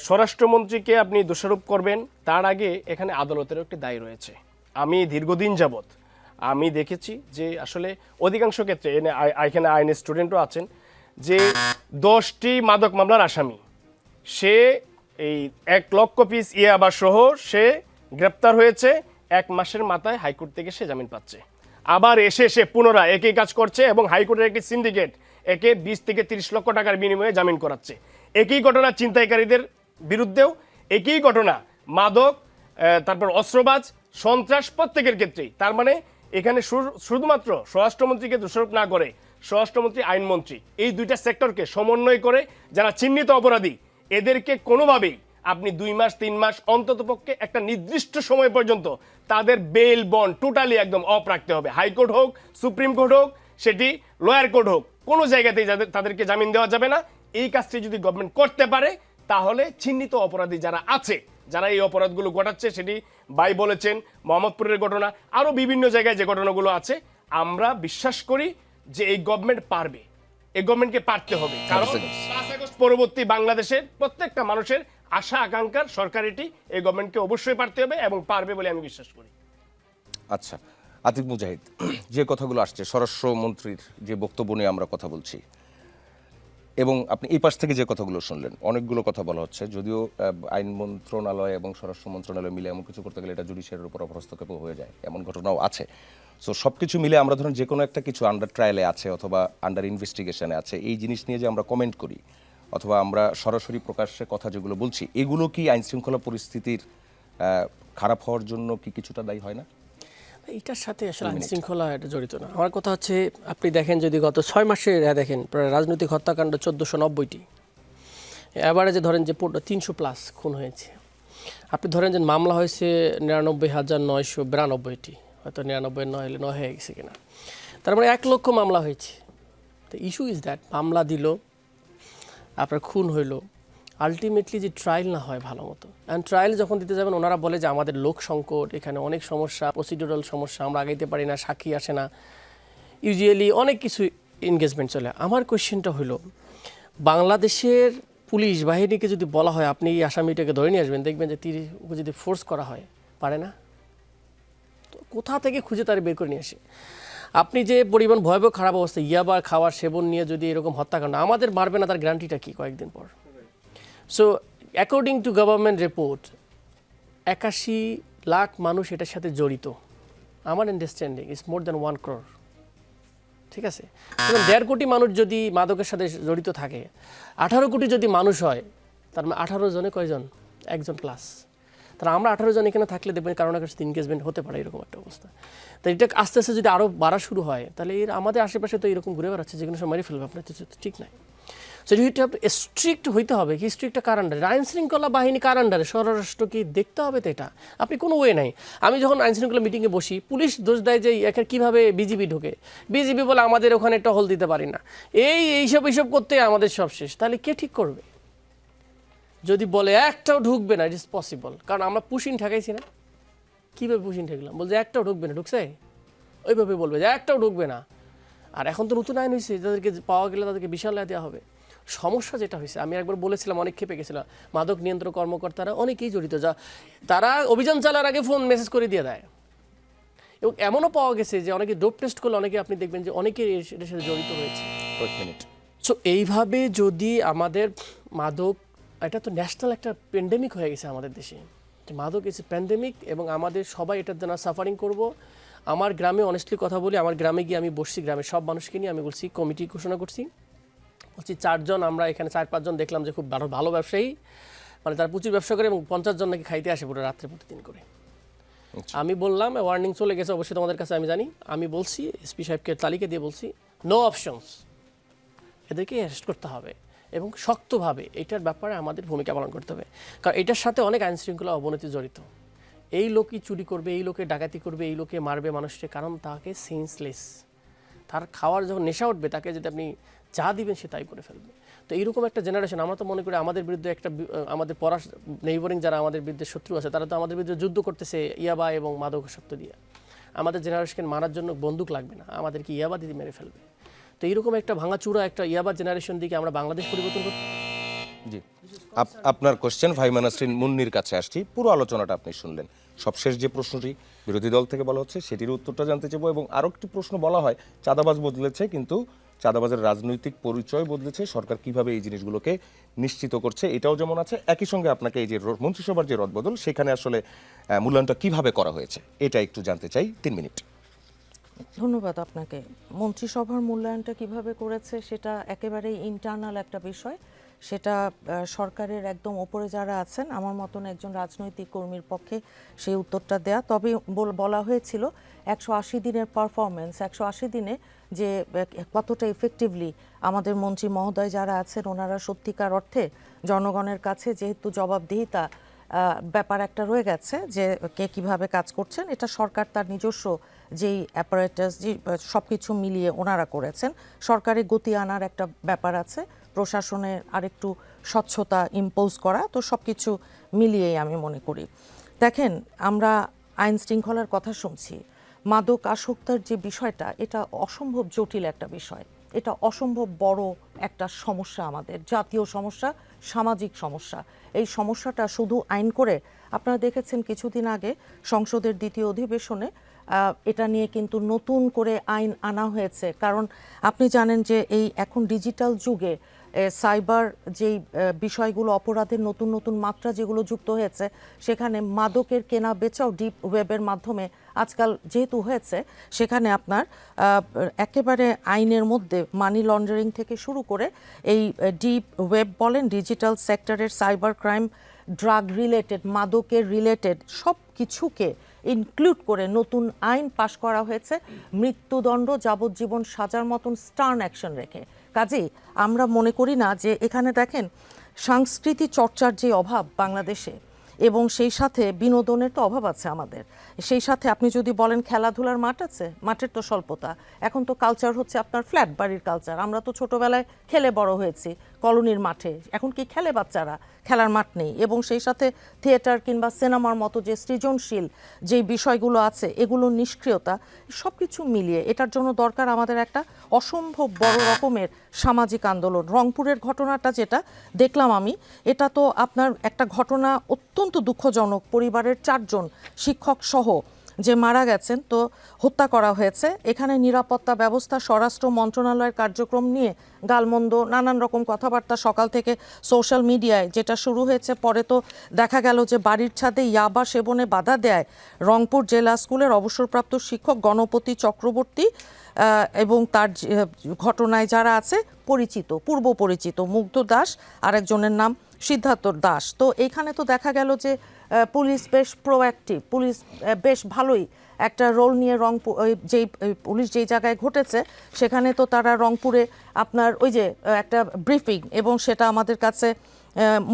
স্বরাষ্ট্রমন্ত্রীকে আপনি দোষারোপ করবেন, তার আগে এখানে আদালতেরও একটি দায় রয়েছে। আমি দীর্ঘদিন যাবৎ আমি দেখেছি যে আসলে অধিকাংশ ক্ষেত্রে এখানে আইনের স্টুডেন্টও আছেন, যে 10টি মাদক মামলার আসামি, সে এই 1 লক্ষ পিস ইয়াবা সহ সে গ্রেপ্তার হয়েছে, 1 মাসের মাথায় হাইকোর্ট থেকে সে জামিন পাচ্ছে। আবার এসে সে পুনরায় একই কাজ করছে এবং হাইকোর্টের একটি সিন্ডিকেট একে 20 থেকে 30 লক্ষ টাকার বিনিময়ে জামিন করাচ্ছে। একই ঘটনা ছিনতাইকারীদের বিরুদ্ধেও, একই ঘটনা মাদক, তারপর অস্ত্রবাজ, সন্ত্রাস, প্রত্যেকের ক্ষেত্রেই। তার মানে এখানে শুধুমাত্র স্বরাষ্ট্রমন্ত্রীকে দোষারোপ না করে স্বরাষ্ট্রমন্ত্রী, আইনমন্ত্রী, এই 2টা সেক্টরকে সমন্বয় করে যারা চিহ্নিত অপরাধী, এদেরকে কোনোভাবেই আপনি 2 মাস 3 মাস অন্ততপক্ষে একটা নির্দিষ্ট সময় পর্যন্ত তাদের বেল বন্ড টোটালি একদম অফ রাখতে হবে। হাইকোর্ট হোক, সুপ্রিম কোর্ট হোক, সেটি লোয়ার কোর্ট হোক, কোনো জায়গাতেই তাদেরকে জামিন দেওয়া যাবে না। এই কাজটি যদি গভর্নমেন্ট করতে পারে, তাহলে চিহ্নিত অপরাধী যারা আছে, যারা এই অপরাধগুলো ঘটাচ্ছে, সেটি ভাই বলেছেন মোহাম্মদপুরের ঘটনা, আরও বিভিন্ন জায়গায় যে ঘটনাগুলো আছে, আমরা বিশ্বাস করি যে এই গভর্নমেন্ট পারবে, এই গভর্নমেন্টকে পারতে হবে। কারণ 5 আগস্ট পরবর্তী বাংলাদেশের প্রত্যেকটা মানুষের আশা আকাঙ্ক্ষার সরকার এটি, এই গভর্নমেন্টকে অবশ্যই পারতে হবে এবং পারবে বলে আমি বিশ্বাস করি। আচ্ছা, আতিক মুজাহিদ, যে কথাগুলো আসছে স্বরাষ্ট্রমন্ত্রীর যে বক্তব্য নিয়ে আমরা কথা বলছি, এবং আপনি এই পাশ থেকে যে কথাগুলো শুনলেন, অনেকগুলো কথা বলা হচ্ছে, যদিও আইন মন্ত্রণালয় এবং স্বরাষ্ট্র মন্ত্রণালয় মিলে এমন কিছু করতে গেলে এটা জুডিশিয়ারির উপর হস্তক্ষেপ হয়ে যায়, এমন ঘটনাও আছে। সো সব কিছু মিলে আমরা ধরুন যে কোনো একটা কিছু আন্ডার ট্রায়ালে আছে অথবা আন্ডার ইনভেস্টিগেশনে আছে, এই জিনিস নিয়ে যে আমরা কমেন্ট করি অথবা আমরা সরাসরি প্রকাশ্যে কথা যেগুলো বলছি, এগুলো কি আইন শৃঙ্খলা পরিস্থিতির খারাপ হওয়ার জন্য কি কিছুটা দায়ী হয় না? এটার সাথে আসলে আইন শৃঙ্খলা এটা জড়িত না। আমার কথা হচ্ছে, আপনি দেখেন যদি গত 6 মাসে দেখেন প্রায় রাজনৈতিক হত্যাকাণ্ড 1490টি, এবারে ধরেন যে 300+ খুন হয়েছে। আপনি ধরেন যে মামলা হয়েছে 99,992টি, হয়তো 99 নয় হলে 9 হয়ে গেছে কিনা, তার মানে 1 লক্ষ মামলা হয়েছে। তো ইস্যু ইজ দ্যাট মামলা দিল, আপনার খুন হইল, আলটিমেটলি যে ট্রায়াল না হয় ভালো মতো, অ্যান্ড ট্রায়াল যখন দিতে যাবেন ওনারা বলে যে আমাদের লোক সংকট, এখানে অনেক সমস্যা, প্রসিডিউরাল সমস্যা, আমরা আগাইতে পারি না, সাক্ষী আসে না, ইউজুয়ালি অনেক কিছু এনগেজমেন্ট চলে। আমার কোয়েশ্চেনটা হলো, বাংলাদেশের পুলিশ বাহিনীকে যদি বলা হয় আপনি এই আসামিটাকে ধরে নিয়ে আসবেন, দেখবেন যে ওকে যদি ফোর্স করা হয় পারে না, তো কোথা থেকে খুঁজে তারা বের করে নিয়ে আসে? আপনি যে পরিমাণ ভয়াবহ খারাপ অবস্থা, ইয়াবা খাওয়ার সেবন নিয়ে যদি এরকম হত্যাকাণ্ড, আমাদের মারবে না তার গ্যারান্টিটা কি কয়েকদিন পর? So according to government report 81 lakh মানুষ এটার সাথে জড়িত। আমার understanding is more than 1 crore। ঠিক আছে, এবং 1.5 কোটি মানুষ যদি মাদকের সাথে জড়িত থাকে, 18 কোটি যদি মানুষ হয়, তার মানে 18 জনে কয়জন? একজন প্লাস। তাহলে আমরা 18 জন এখানে থাকলে দেখবেন কারো না কারো সাথে এনগেজমেন্ট হতে পারে, এরকম একটা অবস্থা। তো এটা আস্তে আস্তে যদি আরও বাড়া শুরু হয়, তাহলে আমাদের আশেপাশে তো এরকম ঘুরে বেড়াচ্ছে, যেগুলো সব মেরে ফেলবে, আপনার তো ঠিক নাই। সো ইউটা স্ট্রিক্ট হইতে হবে। কি স্ট্রিক্টটা কার আন্ডারে? আইন শৃঙ্খলা বাহিনী কার আন্ডারে? স্বরাষ্ট্র কি দেখতে হবে তো? এটা আপনি কোনো ওয়ে নাই। আমি যখন আইন শৃঙ্খলা মিটিংয়ে বসি, পুলিশ দোষ দেয় যে একে কীভাবে বিজিবি ঢোকে, বিজিবি বলে আমাদের ওখানে টহল দিতে পারি না, এইসব করতে আমাদের সব শেষ। তাহলে কে ঠিক করবে? যদি বলে একটাও ঢুকবে না, ইট ইজ পসিবল, কারণ আমরা পুশিন ঠেকাইছি না। কীভাবে পুশিন ঠেকলাম? বলছে একটাও ঢুকবে না, ঢুকছে? ওইভাবে বলবে যে একটাও ঢুকবে না। আর এখন তো নতুন আইন হয়েছে, যাদেরকে পাওয়া গেলে তাদেরকে বিশাল রায় দেওয়া হবে। সমস্যা যেটা হয়েছে, আমি একবার বলেছিলাম, অনেক ক্ষেপে গেছিলাম, মাদক নিয়ন্ত্রণ কর্মকর্তারা অনেকেই জড়িত, যা তারা অভিযান চালার আগে ফোন মেসেজ করে দিয়ে দেয়। এবং এমনও পাওয়া গেছে যে অনেকে ডোপ টেস্ট করলে অনেকে আপনি দেখবেন যে অনেকে এটার সাথে জড়িত হয়েছে। সো এইভাবে যদি আমাদের মাদক, এটা তো ন্যাশনাল একটা প্যান্ডেমিক হয়ে গেছে আমাদের দেশে, মাদক ইজ প্যান্ডেমিক, এবং আমাদের সবাই এটার জন্য সাফারিং করব। আমার গ্রামে অনেস্টলি কথা বলি, আমার গ্রামে গিয়ে আমি বসছি, গ্রামের সব মানুষকে নিয়ে আমি বলছি, কমিটি ঘোষণা করছি, বলছি 4 জন, আমরা এখানে 4-5 জন দেখলাম যে খুব ভালো ব্যবসায়ী, মানে তারা প্রচুর ব্যবসা করে, এবং 50 জন নাকি খাইতে আসে পুরো রাত্রে প্রতিদিন করে। আমি বললাম, ওয়ার্নিং চলে গেছে অবশ্যই তোমাদের কাছে, আমি জানি। আমি বলছি এসপি সাহেবকে তালিকা দিয়ে বলছি, নো অপশনস, এদেরকে অ্যারেস্ট করতে হবে, এবং শক্তভাবে এটার ব্যাপারে আমাদের ভূমিকা পালন করতে হবে। কারণ এটার সাথে অনেক আইন শৃঙ্খলা অবনতি জড়িত। এই লোকই চুরি করবে, এই লোকে ডাকাতি করবে, এই লোকে মারবে মানুষকে, কারণ তাকে সেন্সলেস, তার খাওয়ার যখন নেশা উঠবে, তাকে যদি আপনি যা দিবেন সে তাই করে ফেলবে। তো এইরকম একটা জেনারেশন, আমরা তো মনে করি আমাদের বিরুদ্ধে একটা, আমাদের নেইবারিং যারা আমাদের বিরুদ্ধে শত্রু আছে, তারা তো আমাদের বিরুদ্ধে যুদ্ধ করতেছে ইয়াবা এবং মাদকাসক্ত দিয়ে। আমাদের জেনারেশনকে মারার জন্য বন্দুক লাগবে না, আমাদেরকে ইয়াবা দিয়ে মেরে ফেলবে। তো এইরকম একটা ভাঙাচুরা একটা ইয়াবা জেনারেশন দিকে আমরা বাংলাদেশ পরিবর্তন করতে। জি, আপনার কোশ্চেন ভাইমা নাসরিন মুন্নির কাছে আসছি। পুরো আলোচনাটা আপনি শুনলেন। সবশেষ যে প্রশ্নটি বিরোধী দল থেকে বলা হচ্ছে, সেটির উত্তরটা জানতে চাইবো। এবং আরও একটি প্রশ্ন বলা হয়, চাঁদাবাজ বদলেছে, কিন্তু চাঁদাবাজের রাজনৈতিক পরিচয় বদলেছে, সরকার কিভাবে এই জিনিসগুলোকে নিশ্চিত করছে এটাও যেমন আছে। একই সঙ্গে আপনাকে এই যে মন্ত্রিসভার যে রদবদল, সেখানে আসলে মূল্যায়নটা কিভাবে করা হয়েছে, এটা একটু জানতে চাই। 3 মিনিট। ধন্যবাদ আপনাকে। মন্ত্রিসভার মূল্যায়নটা কিভাবে করেছে সেটা একেবারেই ইন্টারনাল একটা বিষয়, সেটা সরকারের একদম ওপরে যারা আছেন, আমার মতন একজন রাজনৈতিক কর্মীর পক্ষে সেই উত্তরটা দেয়া। তবে বলা হয়েছিল 180 দিনের পারফরমেন্স, 180 দিনে যে কতটা ইফেক্টিভলি আমাদের মন্ত্রী মহোদয় যারা আছেন, ওনারা সত্যিকার অর্থে জনগণের কাছে, যেহেতু জবাবদিহিতা ব্যাপার একটা রয়ে গেছে, যে কে কীভাবে কাজ করছেন, এটা সরকার তার নিজস্ব যেই অ্যাপারেটাস, যে সব কিছু মিলিয়ে ওনারা করেছেন। সরকারি গতি আনার একটা ব্যাপার আছে, প্রশাসনের আরেকটু স্বচ্ছতা ইম্পোজ করা, তো সব কিছু মিলিয়েই আমি মনে করি। দেখেন, আমরা আইন শৃঙ্খলার কথা শুনছি, মাদক আসক্তার যে বিষয়টা, এটা অসম্ভব জটিল একটা বিষয়, এটা অসম্ভব বড় একটা সমস্যা, আমাদের জাতীয় সমস্যা, সামাজিক সমস্যা। এই সমস্যাটা শুধু আইন করে, আপনারা দেখেছেন কিছুদিন আগে সংসদের দ্বিতীয় অধিবেশনে এটা নিয়ে কিন্তু নতুন করে আইন আনা হয়েছে। কারণ আপনি জানেন যে এই এখন ডিজিটাল যুগে সাইবার যেই বিষয়গুলো, অপরাধের নতুন নতুন মাত্রা যেগুলো যুক্ত হয়েছে, সেখানে মাদকের কেনা বেচাও ডিপ ওয়েবের মাধ্যমে আজকাল যেহেতু হয়েছে, সেখানে আপনার একেবারে আইনের মধ্যে মানি লন্ডারিং থেকে শুরু করে এই ডিপ ওয়েব বলেন, ডিজিটাল সেক্টরের সাইবার ক্রাইম, ড্রাগ রিলেটেড, মাদকের রিলেটেড সব কিছুকে ইনক্লুড করে নতুন আইন পাশ করা হয়েছে, মৃত্যুদণ্ড, যাবজ্জীবন সাজার মতন স্টার্ন অ্যাকশন রেখে। কাজেই আমরা মনে করি না যে এখানে দেখেন সংস্কৃতি চর্চার যে অভাব বাংলাদেশে, এবং সেই সাথে বিনোদনের তো অভাব আছে আমাদের, সেই সাথে আপনি যদি বলেন খেলাধুলার মাঠ আছে, মাঠের তো স্বল্পতা। এখন তো কালচার হচ্ছে আপনার ফ্ল্যাট বাড়ির কালচার, আমরা তো ছোটবেলায় খেলে বড় হয়েছি, কলোনির মাঠে এখন কি খেলে বাচ্চারা? খেলার মাঠ নেই। এবং সেই সাথে থিয়েটার কিংবা সিনেমার মতো যে সৃজনশীল যে বিষয়গুলো আছে এগুলোর নিষ্ক্রিয়তা, সব কিছু মিলিয়ে এটার জন্য দরকার আমাদের একটা অসম্ভব বড় রকমের সামাজিক আন্দোলন। রংপুরের ঘটনাটা যেটা দেখলাম আমি, এটা তো আপনার একটা ঘটনা অত্যন্ত দুঃখজনক। পরিবারের 4 জন শিক্ষক সহ যে মারা গেছেন, তো হত্যা করা হয়েছে। এখানে নিরাপত্তা ব্যবস্থা, স্বরাষ্ট্র মন্ত্রণালয়ের কার্যক্রম নিয়ে গালমন্দ, নানান রকম কথাবার্তা সকাল থেকে সোশ্যাল মিডিয়ায় যেটা শুরু হয়েছে, পরে তো দেখা গেল যে বাড়ির ছাদে ইয়াবা সেবনে বাধা দেয় রংপুর জেলা স্কুলের অবসরপ্রাপ্ত শিক্ষক গণপতি চক্রবর্তী এবং তার ঘটনায় যারা আছে পরিচিত, পূর্ব পরিচিত মুগ্ধ দাস, আরেকজনের নাম সিদ্ধার্থ দাস। তো এইখানে তো দেখা গেল যে পুলিশ বেশ প্রোঅ্যাক্টিভ, পুলিশ বেশ ভালোই একটা রোল নিয়ে রংপুর যেই পুলিশ যেই জায়গায় ঘটেছে সেখানে তো তারা রংপুরে আপনার ওই যে একটা ব্রিফিং, এবং সেটা আমাদের কাছে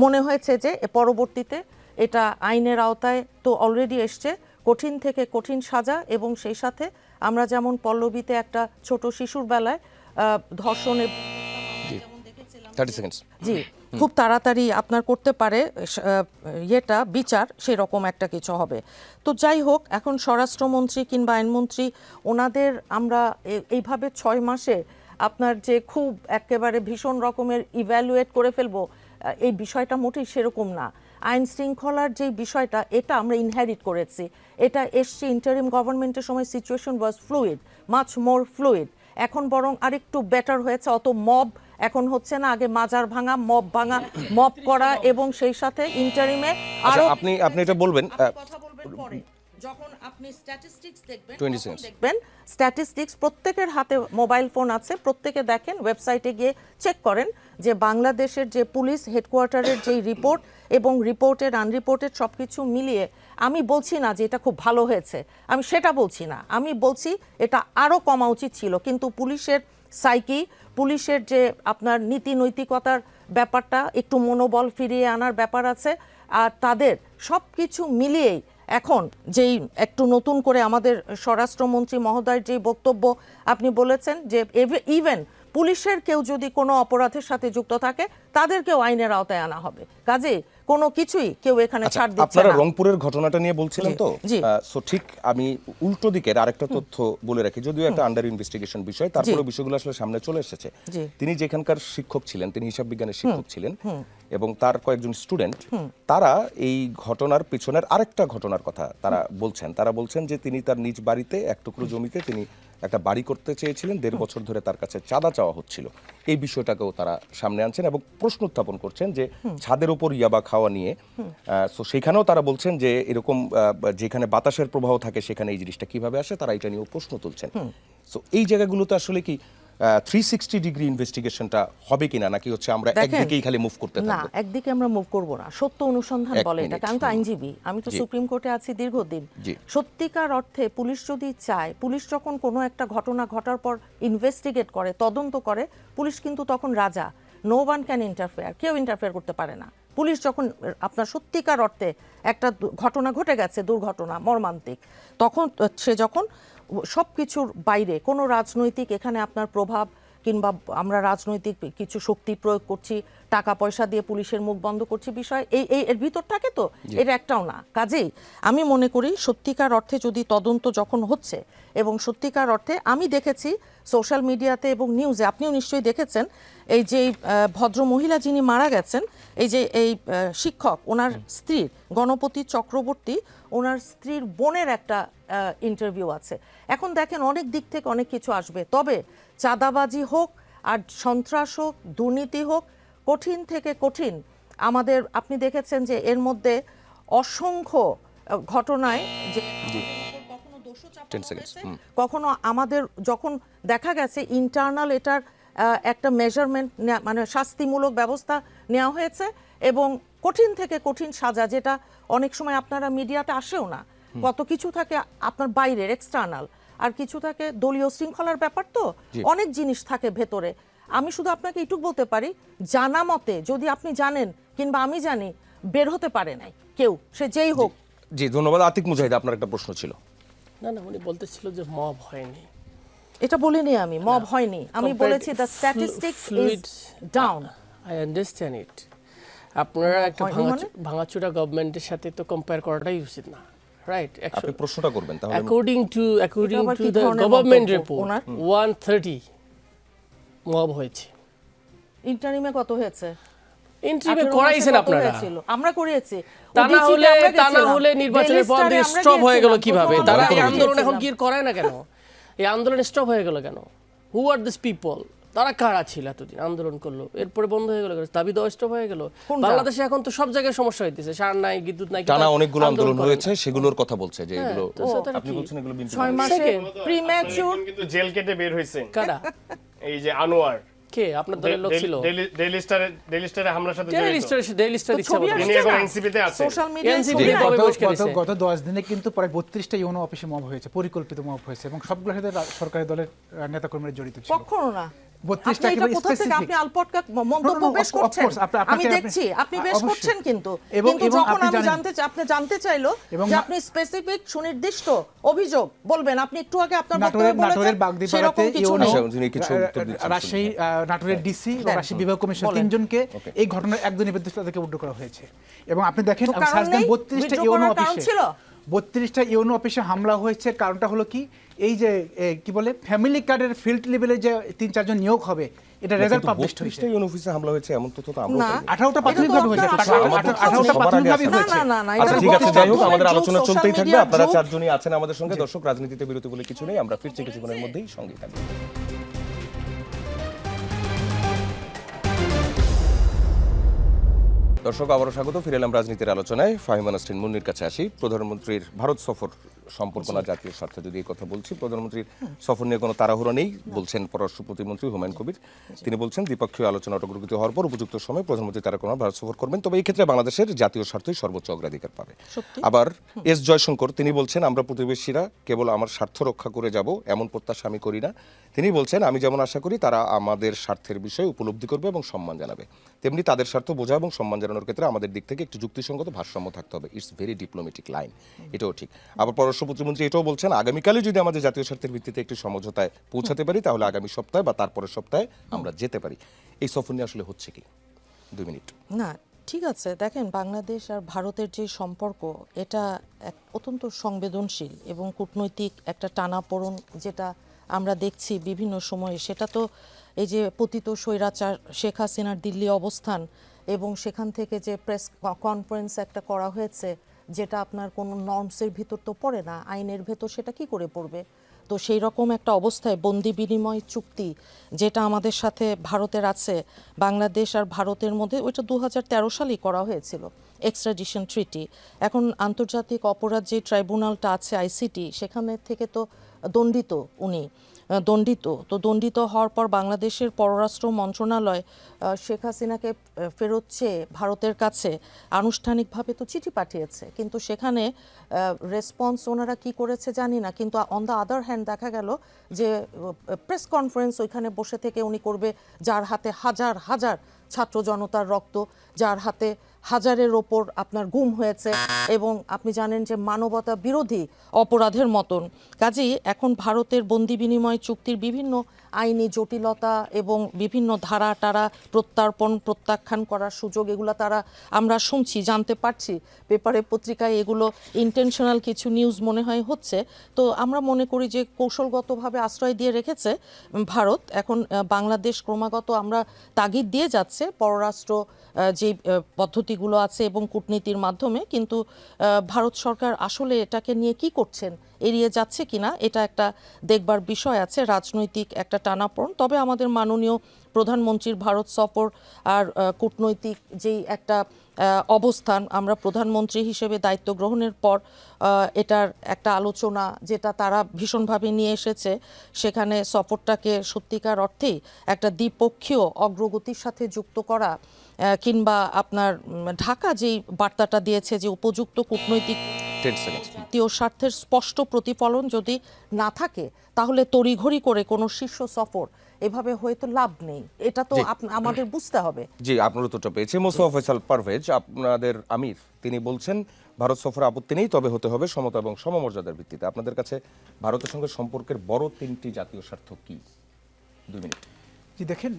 মনে হয়েছে যে পরবর্তীতে এটা আইনের আওতায় তো অলরেডি এসছে, কঠিন থেকে কঠিন সাজা। এবং সেই সাথে আমরা যেমন পল্লবীতে একটা ছোট শিশুর বেলায় ধর্ষণে 30 সেকেন্ডস জি খুব তাড়াতাড়ি আপনার করতে পারে ইয়েটা বিচার, সেরকম একটা কিছু হবে। তো যাই হোক, এখন স্বরাষ্ট্রমন্ত্রী কিংবা আইনমন্ত্রী ওনাদের আমরা এইভাবে 6 মাসে আপনার যে খুব একেবারে ভীষণ রকমের ইভ্যালুয়েট করে ফেলবো, এই বিষয়টা মোটেই সেরকম না। আইন শৃঙ্খলার যে বিষয়টা, এটা আমরা ইনহেরিট করেছি, এটা এসছে ইন্টারিম গভর্নমেন্টের সময়। সিচুয়েশন ওয়াজ ফ্লুইড, মাচ মোর ফ্লুইড। এখন বরং আরেকটু বেটার হয়েছে, অত মব এখন হচ্ছে না। আগে মাজার ভাঙা, মব করা, এবং সেই সাথে ইন্টারিমে আরো আপনি এটা বলবেন কথা বলবেন পরে। যখন আপনি স্ট্যাটিস্টিক্স দেখবেন, 20 seconds দেখবেন স্ট্যাটিস্টিক্স প্রত্যেকের হাতে মোবাইল ফোন আছে, প্রত্যেকে দেখেন, ওয়েবসাইটে গিয়ে চেক করেন যে বাংলাদেশের যে পুলিশ হেডকোয়ার্টারের যেই রিপোর্ট এবং রিপোর্টেড আনরিপোর্টেড সব কিছু মিলিয়ে, আমি বলছি না যে এটা খুব ভালো হয়েছে, আমি সেটা বলছি না, আমি বলছি এটা আরও কমা উচিত ছিল। কিন্তু পুলিশের সাইকি, পুলিশের যে আপনার নীতি নৈতিকতার ব্যাপারটা, একটু মনোবল ফিরিয়ে আনার ব্যাপার আছে, আর তাদের সব কিছু মিলিয়েই এখন যেই একটু নতুন করে আমাদের স্বরাষ্ট্রমন্ত্রী মহোদয়ের যেই বক্তব্য আপনি বলেছেন যে ইভেন পুলিশের কেউ যদি কোনো অপরাধের সাথে যুক্ত থাকে তাদেরকেও আইনের আওতায় আনা হবে। কাজে কোনো কিছুই কেউ এখানে ছাড় দিচ্ছে আপনারা না। রংপুরের ঘটনাটা নিয়ে বলছিলেন তো, জি। সো ঠিক আমি উল্টো দিকের আরেকটা তথ্য বলে রাখি, যদিও একটা আন্ডার ইনভেস্টিগেশন বিষয়, তারপরে বিষয়গুলো আসলে সামনে চলে এসেছে। জি। তিনি যেখানকার শিক্ষক ছিলেন, তিনি হিসাব বিজ্ঞানের শিক্ষক ছিলেন, এবং তার কয়েকজন স্টুডেন্ট, তারা এই ঘটনার পিছনের আরেকটা ঘটনার কথা তারা বলছেন যে তিনি তার নিজ বাড়িতে এক টুকরো জমিতে তিনি একটা বাড়ি করতে চেয়েছিলেন, 1.5 বছর ধরে তার কাছে চাঁদা চাওয়া হচ্ছিল। এই বিষয়টাকেও তারা সামনে আনছেন এবং প্রশ্ন উত্থাপন করছেন যে ছাদের উপর ইয়াবা খাওয়া নিয়ে। সো সেখানেও তারা বলছেন যে এরকম যেখানে বাতাসের প্রবাহ থাকে সেখানে এই জিনিসটা কিভাবে আসে, তারা এটা নিয়েও প্রশ্ন তুলছেন। সো এই জায়গাগুলোতে আসলে কি 360 ডিগ্রি ইনভেস্টিগেশনটা হবে কিনা, নাকি হচ্ছে আমরা একদিকেই খালি মুভ করতে না, থাকবো? একদিকে আমরা মুভ করব না, সত্য অনুসন্ধান বলে এটাকে। আমি তো আইনজীবী, আমি তো সুপ্রিম কোর্টে আছি দীর্ঘদিন। সত্যিকার অর্থে পুলিশ যদি চায়, পুলিশ যখন কোনো একটা ঘটনা ঘটার পর ইনভেস্টিগেট করে, তদন্ত করে, পুলিশ কিন্তু তখন রাজা। নো ওয়ান ক্যান ইন্টারফেয়ার, কেউ ইন্টারফেয়ার করতে পারে না। পুলিশ যখন আপনার সত্যিকার অর্থে একটা ঘটনা ঘটে গেছে, দুর্ঘটনা মর্মান্তিক, তখন সে যখন সব কিছুর বাইরে কোনো রাজনৈতিক এখানে আপনার প্রভাব কিংবা আমরা রাজনৈতিক কিছু শক্তি প্রয়োগ করছি, টাকা পয়সা দিয়ে পুলিশের মুখ বন্ধ করছি, বিষয় এর ভিতর থাকে, তো এর একটাও না। কাজেই আমি মনে করি সত্যিকার অর্থে যদি তদন্ত যখন হচ্ছে, এবং সত্যিকার অর্থে আমি দেখেছি সোশ্যাল মিডিয়াতে এবং নিউজে, আপনিও নিশ্চয়ই দেখেছেন, এই যে ভদ্র মহিলা যিনি মারা গেছেন, এই যে এই শিক্ষক, ওনার স্ত্রীর গণপতি চক্রবর্তী, ওনার স্ত্রীর বোনের একটা ইন্টারভিউ আছে। এখন দেখেন অনেক দিক থেকে অনেক কিছু আসবে, তবে চাঁদাবাজি হোক আর সন্ত্রাস হোক, দুর্নীতি হোক, কঠিন থেকে কঠিন আমাদের, আপনি দেখেছেন যে এর মধ্যে অসংখ্য ঘটনায় যে কখনো দোষও চাপানো হয়েছে, কখনো আমাদের যখন দেখা গেছে ইন্টারনাল এটার একটা মেজারমেন্ট, মানে শাস্তিমূলক ব্যবস্থা নেওয়া হয়েছে, এবং কঠিন থেকে কঠিন সাজা, যেটা অনেক সময় আপনারা মিডিয়াতে আসেও না। কত কিছু থাকে আপনার বাইরের এক্সটার্নাল, আর কিছু থাকে দলীয় শৃঙ্খলার ব্যাপার, তো অনেক জিনিস থাকে ভেতরে। আমি শুধু আপনাকে এইটুকু বলতে পারি, জানা মতে যদি আপনি জানেন কিংবা আমি জানি, বের হতে পারে নাই কেউ, সে যেই হোক। জি, ধন্যবাদ। আতিক মুজাহিদ, আপনার একটা প্রশ্ন ছিল। না, উনি বলতেছিল যে মব হয়নি। এটা বলিনি আমি, মব হয়নি, আমি বলেছি the statistics is down. I understand it. আপনারা একটা হয়নি মানে? ভাঙাচোরা গভর্নমেন্টের সাথে তো কম্পেয়ার করাটাই উচিত না, রাইট? আপনি প্রশ্নটা করবেন তাহলে অ্যাকর্ডিং টু আবার কি দ্য ধরনের গভর্নমেন্ট মন্তব্য রিপোর্ট ওনার? 130 মব হয়েছে। ইন্টারিমে কত হয়েছে? ইন্টারিমে 18 করাইছেন মাসে কত আপনারা, হয়েছিল? আমরা করিয়েছি। তা না উদীচীতে হলে আমরা তা না গেছিলাম। হলে নির্বাচনের পর ডেলি দিয়ে স্টারে স্টপ আমরা হয়ে গেল গেছিলাম। কিভাবে? প্রথম তারা আমরা এই আন্দোলন এখন গিয়েছিলাম। কি করায় না কেন? এই আন্দোলন স্টপ হয়ে গেল কেন? হু আর দিস পিপল? তারা কারা ছিল এতদিন আন্দোলন করলো, এরপরে বন্ধ হয়ে গেল, দাবি দেওয়া স্টপ হয়ে গেল। কোনটা? বাংলাদেশে এখন তো সব জায়গায় সমস্যা হইতেছে, সার নাই, বিদ্যুৎ নাই, টানা কিন্তু অনেকগুলো আন্দোলন করে হয়েছে, না। সেগুলোর কথা বলছে যে এগুলো তো সেটা আপনি কি? বলছেন এগুলো বিএনপি 6 মাসে Second. প্রিম্যাচুর কিন্তু জেল কেটে বের হয়েছেন কারা? এই যে আনোয়ার কে আপনার দলের লোক ছিল? ডেইলি স্টারে হামলার সাথে ডেইলি জড়িত। স্টার দিচ্ছে ছবি আমাদের। তিনি আসছে এখন না? NCP তে আছেন। সোশ্যাল মিডিয়ায় NCP ছবি তে আসছে। কবে বহিষ্কার দিছে? গত 10 দিনে কিন্তু প্রায় 32টা ইউনো অফিসে মব হয়েছে, পরিকল্পিত মব হয়েছে, এবং সবগুলোর সাথে সরকারি দলের নেতাকর্মীরা জড়িত ছিল। কখনো না। 32টা আপনি এটা একেবারে কোথা থেকে specific। আপনি আলপটকা মন্তব্য No, no, পেশ of করছেন? course, আমি দেখছি আপনি বেশ অবশ্যই। করছেন, কিন্তু এবং যখন আপনি আমি জানেন- আপনি জানতে চাইলো এবং যে আপনি স্পেসিফিক সুনির্দিষ্ট অভিযোগ বলবেন, আপনি একটু আগে আপনার বক্তব্যে নাটোরের বলেছেন বাগদিপাড়াতে সেরকম কিছু ইউনো, নেই। আচ্ছা, তিনি কিছু উত্তর দিচ্ছেন, রাজশাহী নাটোরের ডিসি ও দেন। রাজশাহী বিভাগ কমিশন বলেন। 3 জনকে Okay. এই ঘটনার একজনই বিরুদ্ধে তাদেরকে উদ্ধার করা হয়েছে। এবং আপনি দেখেন তো কারণ সার্চ দেন নেই? 32টা withdraw ইউনো করার কারণ অফিসে, ছিল? 32টা ইউনো অফিসে হামলা হয়েছে। কারণটা হলো কি, এই যে কি বলে ফ্যামিলি কার্ডের ফিল্ড লেভেলে যে 3-4 জন নিয়োগ হবে, এটা রেজাল্ট পাবলিশ হয়েছে। 32টা ইউনো অফিসে হামলা হয়েছে এমন তথ্য তো আমরা না। 18টা প্রাথমিকভাবে হয়েছে, এটা তো 18টা সবার আগে প্রাথমিকভাবে আছে। হয়েছে। না, আচ্ছা এটা ঠিক আছে, যাই হোক, আমাদের গণমাধ্যমের আলোচনা যুগ, চলতেই social থাকবে। media আপনারা যুগ। চারজনই আছেন আমাদের সঙ্গে। দর্শক, রাজনীতিতে বিরতি বলে কিছু নেই, আমরা ফিরছি কিছুক্ষণের মধ্যেই, সঙ্গেই থাকবে। দর্শক, আবারও স্বাগত। ফিরে এলাম রাজনীতির আলোচনায়। ফাহিম নাসরিন মুন্নির কাছে আসি। প্রধানমন্ত্রীর ভারত সফর সম্পর্ক না জাতীয় স্বার্থে যদি এই কথা বলছি, প্রধানমন্ত্রীর সফর নিয়ে কোনো তাড়াহুড়ো নেই বলছেন পররাষ্ট্র প্রতিমন্ত্রী হুমায়ুন কবির। তিনি বলছেন দ্বিপক্ষীয় আলোচনা অগ্রগতি হওয়ার পর উপযুক্ত সময় প্রধানমন্ত্রী তারেক রহমান ভারত সফর করবেন, তবে এই ক্ষেত্রে বাংলাদেশের জাতীয় স্বার্থই সর্বোচ্চ অগ্রাধিকার পাবে। আবার এস জয়শঙ্কর তিনি বলছেন, আমরা প্রতিবেশীরা কেবল আমার স্বার্থ রক্ষা করে যাব এমন প্রত্যাশা আমি করি না। তিনি বলছেন, আমি যেমন আশা করি তারা আমাদের স্বার্থের বিষয়ে উপলব্ধি করবে এবং সম্মান জানাবে, তেমনি তাদের স্বার্থ বোঝা এবং সম্মান জানানোর ক্ষেত্রে আমাদের দিক থেকে একটু যুক্তিসঙ্গত ভারসাম্য থাকতে হবে। ইটস ভেরি ডিপ্লোম্যাটিক লাইন, এটাও ঠিক। আবার পররাষ্ট্র প্রতিমন্ত্রী এটাও বলছেন, আগামীকালে যদি আমাদের জাতীয় স্বার্থের ভিত্তিতে একটি সমঝোতায় পৌঁছাতে পারি, তাহলে আগামী সপ্তাহে বা তারপরের সপ্তাহে আমরা যেতে পারি। এই সফর নিয়ে আসলে হচ্ছে কি? 2 মিনিট। না, ঠিক আছে। দেখেন, বাংলাদেশ আর ভারতের যে সম্পর্ক, এটা এক অত্যন্ত সংবেদনশীল এবং কূটনৈতিক একটা টানাপোড়েন যেটা আমরা দেখছি বিভিন্ন সময়ে, সেটা তো এই যে পতিত স্বৈরাচার শেখ হাসিনার দিল্লি অবস্থান এবং সেখান থেকে যে প্রেস কনফারেন্স একটা করা হয়েছে, যেটা আপনার কোনো নর্মসের ভিতর তো পড়ে না, আইনের ভেতর সেটা কি করে পড়বে? তো সেই রকম একটা অবস্থায় বন্দি বিনিময় চুক্তি যেটা আমাদের সাথে ভারতের আছে, বাংলাদেশ আর ভারতের মধ্যে, ওইটা 2013 সালেই করা হয়েছিল, এক্সট্রাডিশন ট্রিটি। এখন আন্তর্জাতিক অপরাধ যে ট্রাইব্যুনালটা আছে আইসিটি, সেখানে থেকে তো দণ্ডিত উনি, দণ্ডিত হওয়ার পর বাংলাদেশের পররাষ্ট্র মন্ত্রণালয় শেখ হাসিনাকে ফেরত চেয়ে ভারতের কাছে আনুষ্ঠানিকভাবে তো চিঠি পাঠিয়েছে, কিন্তু সেখানে রেসপন্স ওনারা কি করেছে জানি না। কিন্তু অন দ্য আদার হ্যান্ড দেখা গেল যে প্রেস কনফারেন্স ওইখানে বসে থেকে উনি করবে, যার হাতে হাজার হাজার ছাত্র জনতার রক্ত, যার হাতে হাজারের ওপর আপনার গুম হয়েছে, এবং আপনি জানেন যে মানবতা বিরোধী অপরাধের মতন। কাজেই এখন ভারতের বন্দি বিনিময় চুক্তির বিভিন্ন আইনি জটিলতা এবং বিভিন্ন ধারা টারা প্রত্যাখ্যান করার সুযোগ, এগুলো আমরা শুনছি, জানতে পারছি পেপারে পত্রিকায়, এগুলো ইন্টেনশনাল কিছু নিউজ মনে হয় হচ্ছে। তো আমরা মনে করি যে কৌশলগতভাবে আশ্রয় দিয়ে রেখেছে ভারত। এখন বাংলাদেশ ক্রমাগত আমরা তাগিদ দিয়ে যাচ্ছে পররাষ্ট্র যে পদ্ধতিগুলো আছে এবং কূটনীতির মাধ্যমে, কিন্তু ভারত সরকার আসলে এটাকে নিয়ে কি করছেন, এড়িয়ে যাচ্ছে কিনা, এটা একটা দেখবার বিষয় আছে, রাজনৈতিক একটা টানাপোড়েন। তবে আমাদের মাননীয় প্রধানমন্ত্রীর ভারত সফর আর কূটনৈতিক যেই একটা অবস্থান, আমরা প্রধানমন্ত্রী হিসেবে দায়িত্ব গ্রহণের পর এটার একটা আলোচনা যেটা তারা ভীষণভাবে নিয়ে এসেছে, সেখানে সফরটাকে সত্যিকার অর্থেই একটা দ্বিপক্ষীয় অগ্রগতির সাথে যুক্ত করা, কিংবা আপনার ঢাকা যেই বার্তাটা দিয়েছে যে উপযুক্ত কূটনৈতিক 10 সেকেন্ডস। জাতীয় স্বার্থের স্পষ্ট প্রতিফলন যদি না থাকে, তাহলে তড়িঘড়ি করে কোনো শীর্ষ সফর এভাবে হয়তো লাভ নেই, এটা তো আমাদের বুঝতে হবে। জি, আপনার উত্তরটা পেয়েছি। মোস্তফা ফয়সাল পারভেজ, আপনাদের আমির, তিনি বলছেন ভারত সফরে আপত্তি নেই, তবে হতে হবে সমতা এবং সমমর্যাদার ভিত্তিতে। আপনাদের কাছে ভারতের সঙ্গে সম্পর্কের বড় 3টি জাতীয় স্বার্থ কি? 2 মিনিট। জি দেখেন,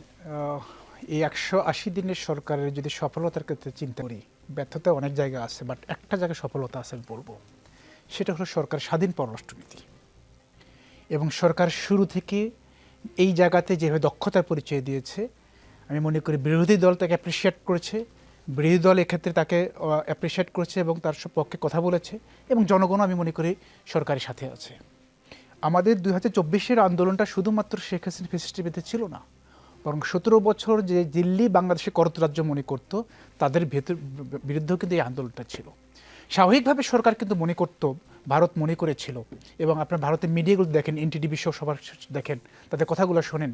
এই 180 দিনের সরকারের যদি সফলতার ক্ষেত্রে চিন্তা করি, ব্যর্থতা অনেক জায়গা আছে, বাট একটা জায়গায় সফলতা আছে আমি বলবো, সেটা হলো সরকার স্বাধীন পররাষ্ট্রনীতি। এবং সরকার শুরু থেকে এই জায়গাতে যেভাবে দক্ষতার পরিচয় দিয়েছে, আমি মনে করি বিরোধী দল তাকে অ্যাপ্রিসিয়েট করেছে, বিরোধী দল এক্ষেত্রে তাকে অ্যাপ্রিসিয়েট করেছে এবং তার পক্ষে কথা বলেছে, এবং জনগণ আমি মনে করি সরকারের সাথে আছে। আমাদের 2024-এর আন্দোলনটা শুধুমাত্র শেখ হাসিনা ফ্যাসিস্টের বিরুদ্ধে ছিল না, বরং 17 বছর যে দিল্লি বাংলাদেশে করত রাজ্য মনে করত, তাদের বিরুদ্ধেও কিন্তু এই আন্দোলনটা ছিল। স্বাভাবিকভাবে সরকার কিন্তু মনে করত, ভারত মনে করেছিল, এবং আপনার ভারতের মিডিয়াগুলো দেখেন, এনটিভি সহ সবার দেখেন, তাদের কথাগুলো শোনেন,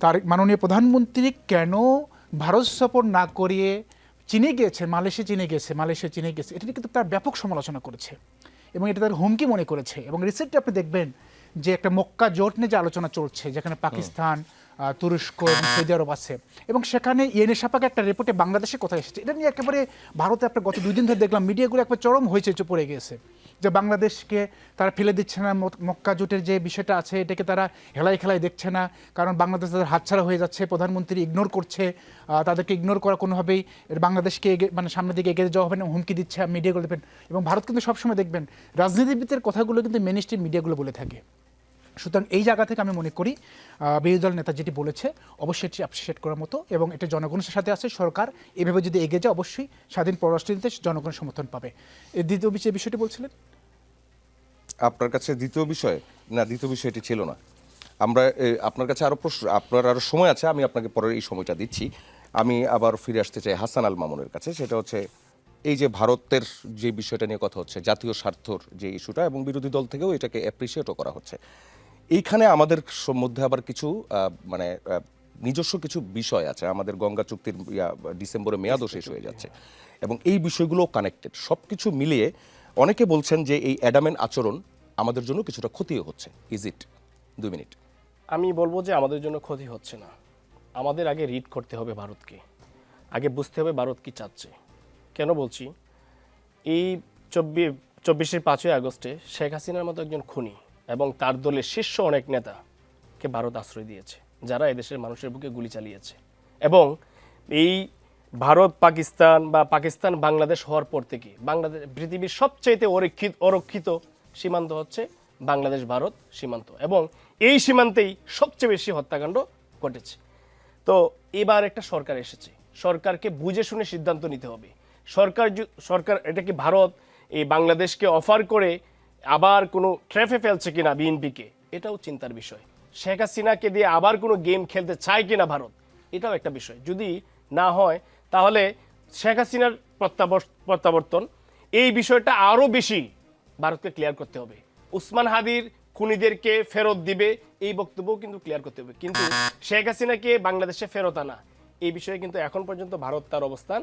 তার মাননীয় প্রধানমন্ত্রী কেন ভারত সফর না করিয়ে চীনে গিয়েছে, মালয়েশিয়া চীনে গেছে, এটা নিয়ে কিন্তু তার ব্যাপক সমালোচনা করেছে এবং এটা তার হুমকি মনে করেছে। এবং রিসেন্টলি আপনি দেখবেন যে একটা মক্কা জোট নিয়ে যে আলোচনা চলছে, যেখানে পাকিস্তান, তুরস্ক এবং সৌদি আরব আছে, এবং সেখানে ইয়েনে সাপাকে একটা রিপোর্টে বাংলাদেশের কথা এসেছে। এটা নিয়ে একেবারে ভারতে আপনার গত 2 দিন ধরে দেখলাম মিডিয়াগুলো একবার চরম হয়েছে, পড়ে গিয়েছে যে বাংলাদেশকে তারা ফেলে দিচ্ছে না, মক্কা জোটের যে বিষয়টা আছে এটাকে তারা খেলায় দেখছে না, কারণ বাংলাদেশ তাদের হাতছাড়া হয়ে যাচ্ছে, প্রধানমন্ত্রী ইগনোর করছে, তাদেরকে ইগনোর করা কোনোভাবেই বাংলাদেশকে মানে সামনের দিকে এগিয়ে যাওয়া হবে না, হুমকি দিচ্ছে মিডিয়াগুলো দেখবেন। এবং ভারত কিন্তু সবসময় দেখবেন রাজনীতিবিদদের কথাগুলো কিন্তু মেন স্ট্রিম মিডিয়াগুলো বলে থাকে। সুতরাং এই জায়গা থেকে আমি মনে করি বিরোধী দল নেতা যেটি বলেছে অবশ্যই এটি অ্যাপ্রিসিয়েট করার মতো, এবং এটা জনগণের সাথে আছে। সরকার এভাবে যদি এগিয়ে যায় অবশ্যই স্বাধীন পররাষ্ট্রনীতিতে জনগণের সমর্থন পাবে। এর দ্বিতীয় বিষয়টি বলছিলেন আপনার কাছে দ্বিতীয় বিষয়টি ছিল না। আমরা আপনার কাছে আরো প্রশ্ন, আপনার আরো সময় আছে, আমি আপনাকে পরের এই সময়টা দিচ্ছি। আমি আবার ফিরে আসতে চাই হাসান আল মামুনের কাছে। সেটা হচ্ছে এই যে ভারতের যে বিষয়টা নিয়ে কথা হচ্ছে, জাতীয় স্বার্থর যে ইস্যুটা, এবং বিরোধী দল থেকেও এটাকে অ্যাপ্রিসিয়েটও করা হচ্ছে। এইখানে আমাদের মধ্যে আবার কিছু মানে নিজস্ব কিছু বিষয় আছে। আমাদের গঙ্গা চুক্তির ডিসেম্বরে মেয়াদও শেষ হয়ে যাচ্ছে, এবং এই বিষয়গুলো কানেক্টেড। সব কিছু মিলিয়ে অনেকে বলছেন যে এই অ্যাডামেন আচরণ আমাদের জন্য কিছুটা ক্ষতিও হচ্ছে। Is it? 2 মিনিট। আমি বলবো যে আমাদের জন্য ক্ষতি হচ্ছে না। আমাদের আগে রিড করতে হবে ভারতকে, আগে বুঝতে হবে ভারত কি চাচ্ছে। কেন বলছি, এই 24-এর 5ই আগস্টে শেখ হাসিনার মতো একজন খুনি এবং তার দলের শীর্ষ অনেক নেতাকে ভারত আশ্রয় দিয়েছে, যারা এদেশের মানুষের বুকে গুলি চালিয়েছে। এবং এই ভারত পাকিস্তান বা পাকিস্তান বাংলাদেশ হওয়ার পর থেকে বাংলাদেশ পৃথিবীর সবচাইতে অরক্ষিত সীমান্ত হচ্ছে বাংলাদেশ ভারত সীমান্ত, এবং এই সীমান্তেই সবচেয়ে বেশি হত্যাকাণ্ড ঘটেছে। তো এবার একটা সরকার এসেছে, সরকারকে বুঝে শুনে সিদ্ধান্ত নিতে হবে। সরকার এটা কি ভারত এই বাংলাদেশকে অফার করে আবার কোনো ট্র্যাপে ফেলছে কিনা বিএনপিকে, এটাও চিন্তার বিষয়। শেখ হাসিনাকে দিয়ে আবার কোনো গেম খেলতে চায় কিনা ভারত, এটাও একটা বিষয়। যদি না হয় তাহলে শেখ হাসিনার প্রত্যাবর্তন, এই বিষয়টা আরও বেশি ভারতকে ক্লিয়ার করতে হবে। উসমান হাদির খুনিদেরকে ফেরত দিবে, এই বক্তব্যও কিন্তু ক্লিয়ার করতে হবে। কিন্তু শেখ হাসিনাকে বাংলাদেশে ফেরত আনা, এই বিষয়ে কিন্তু এখন পর্যন্ত ভারত তার অবস্থান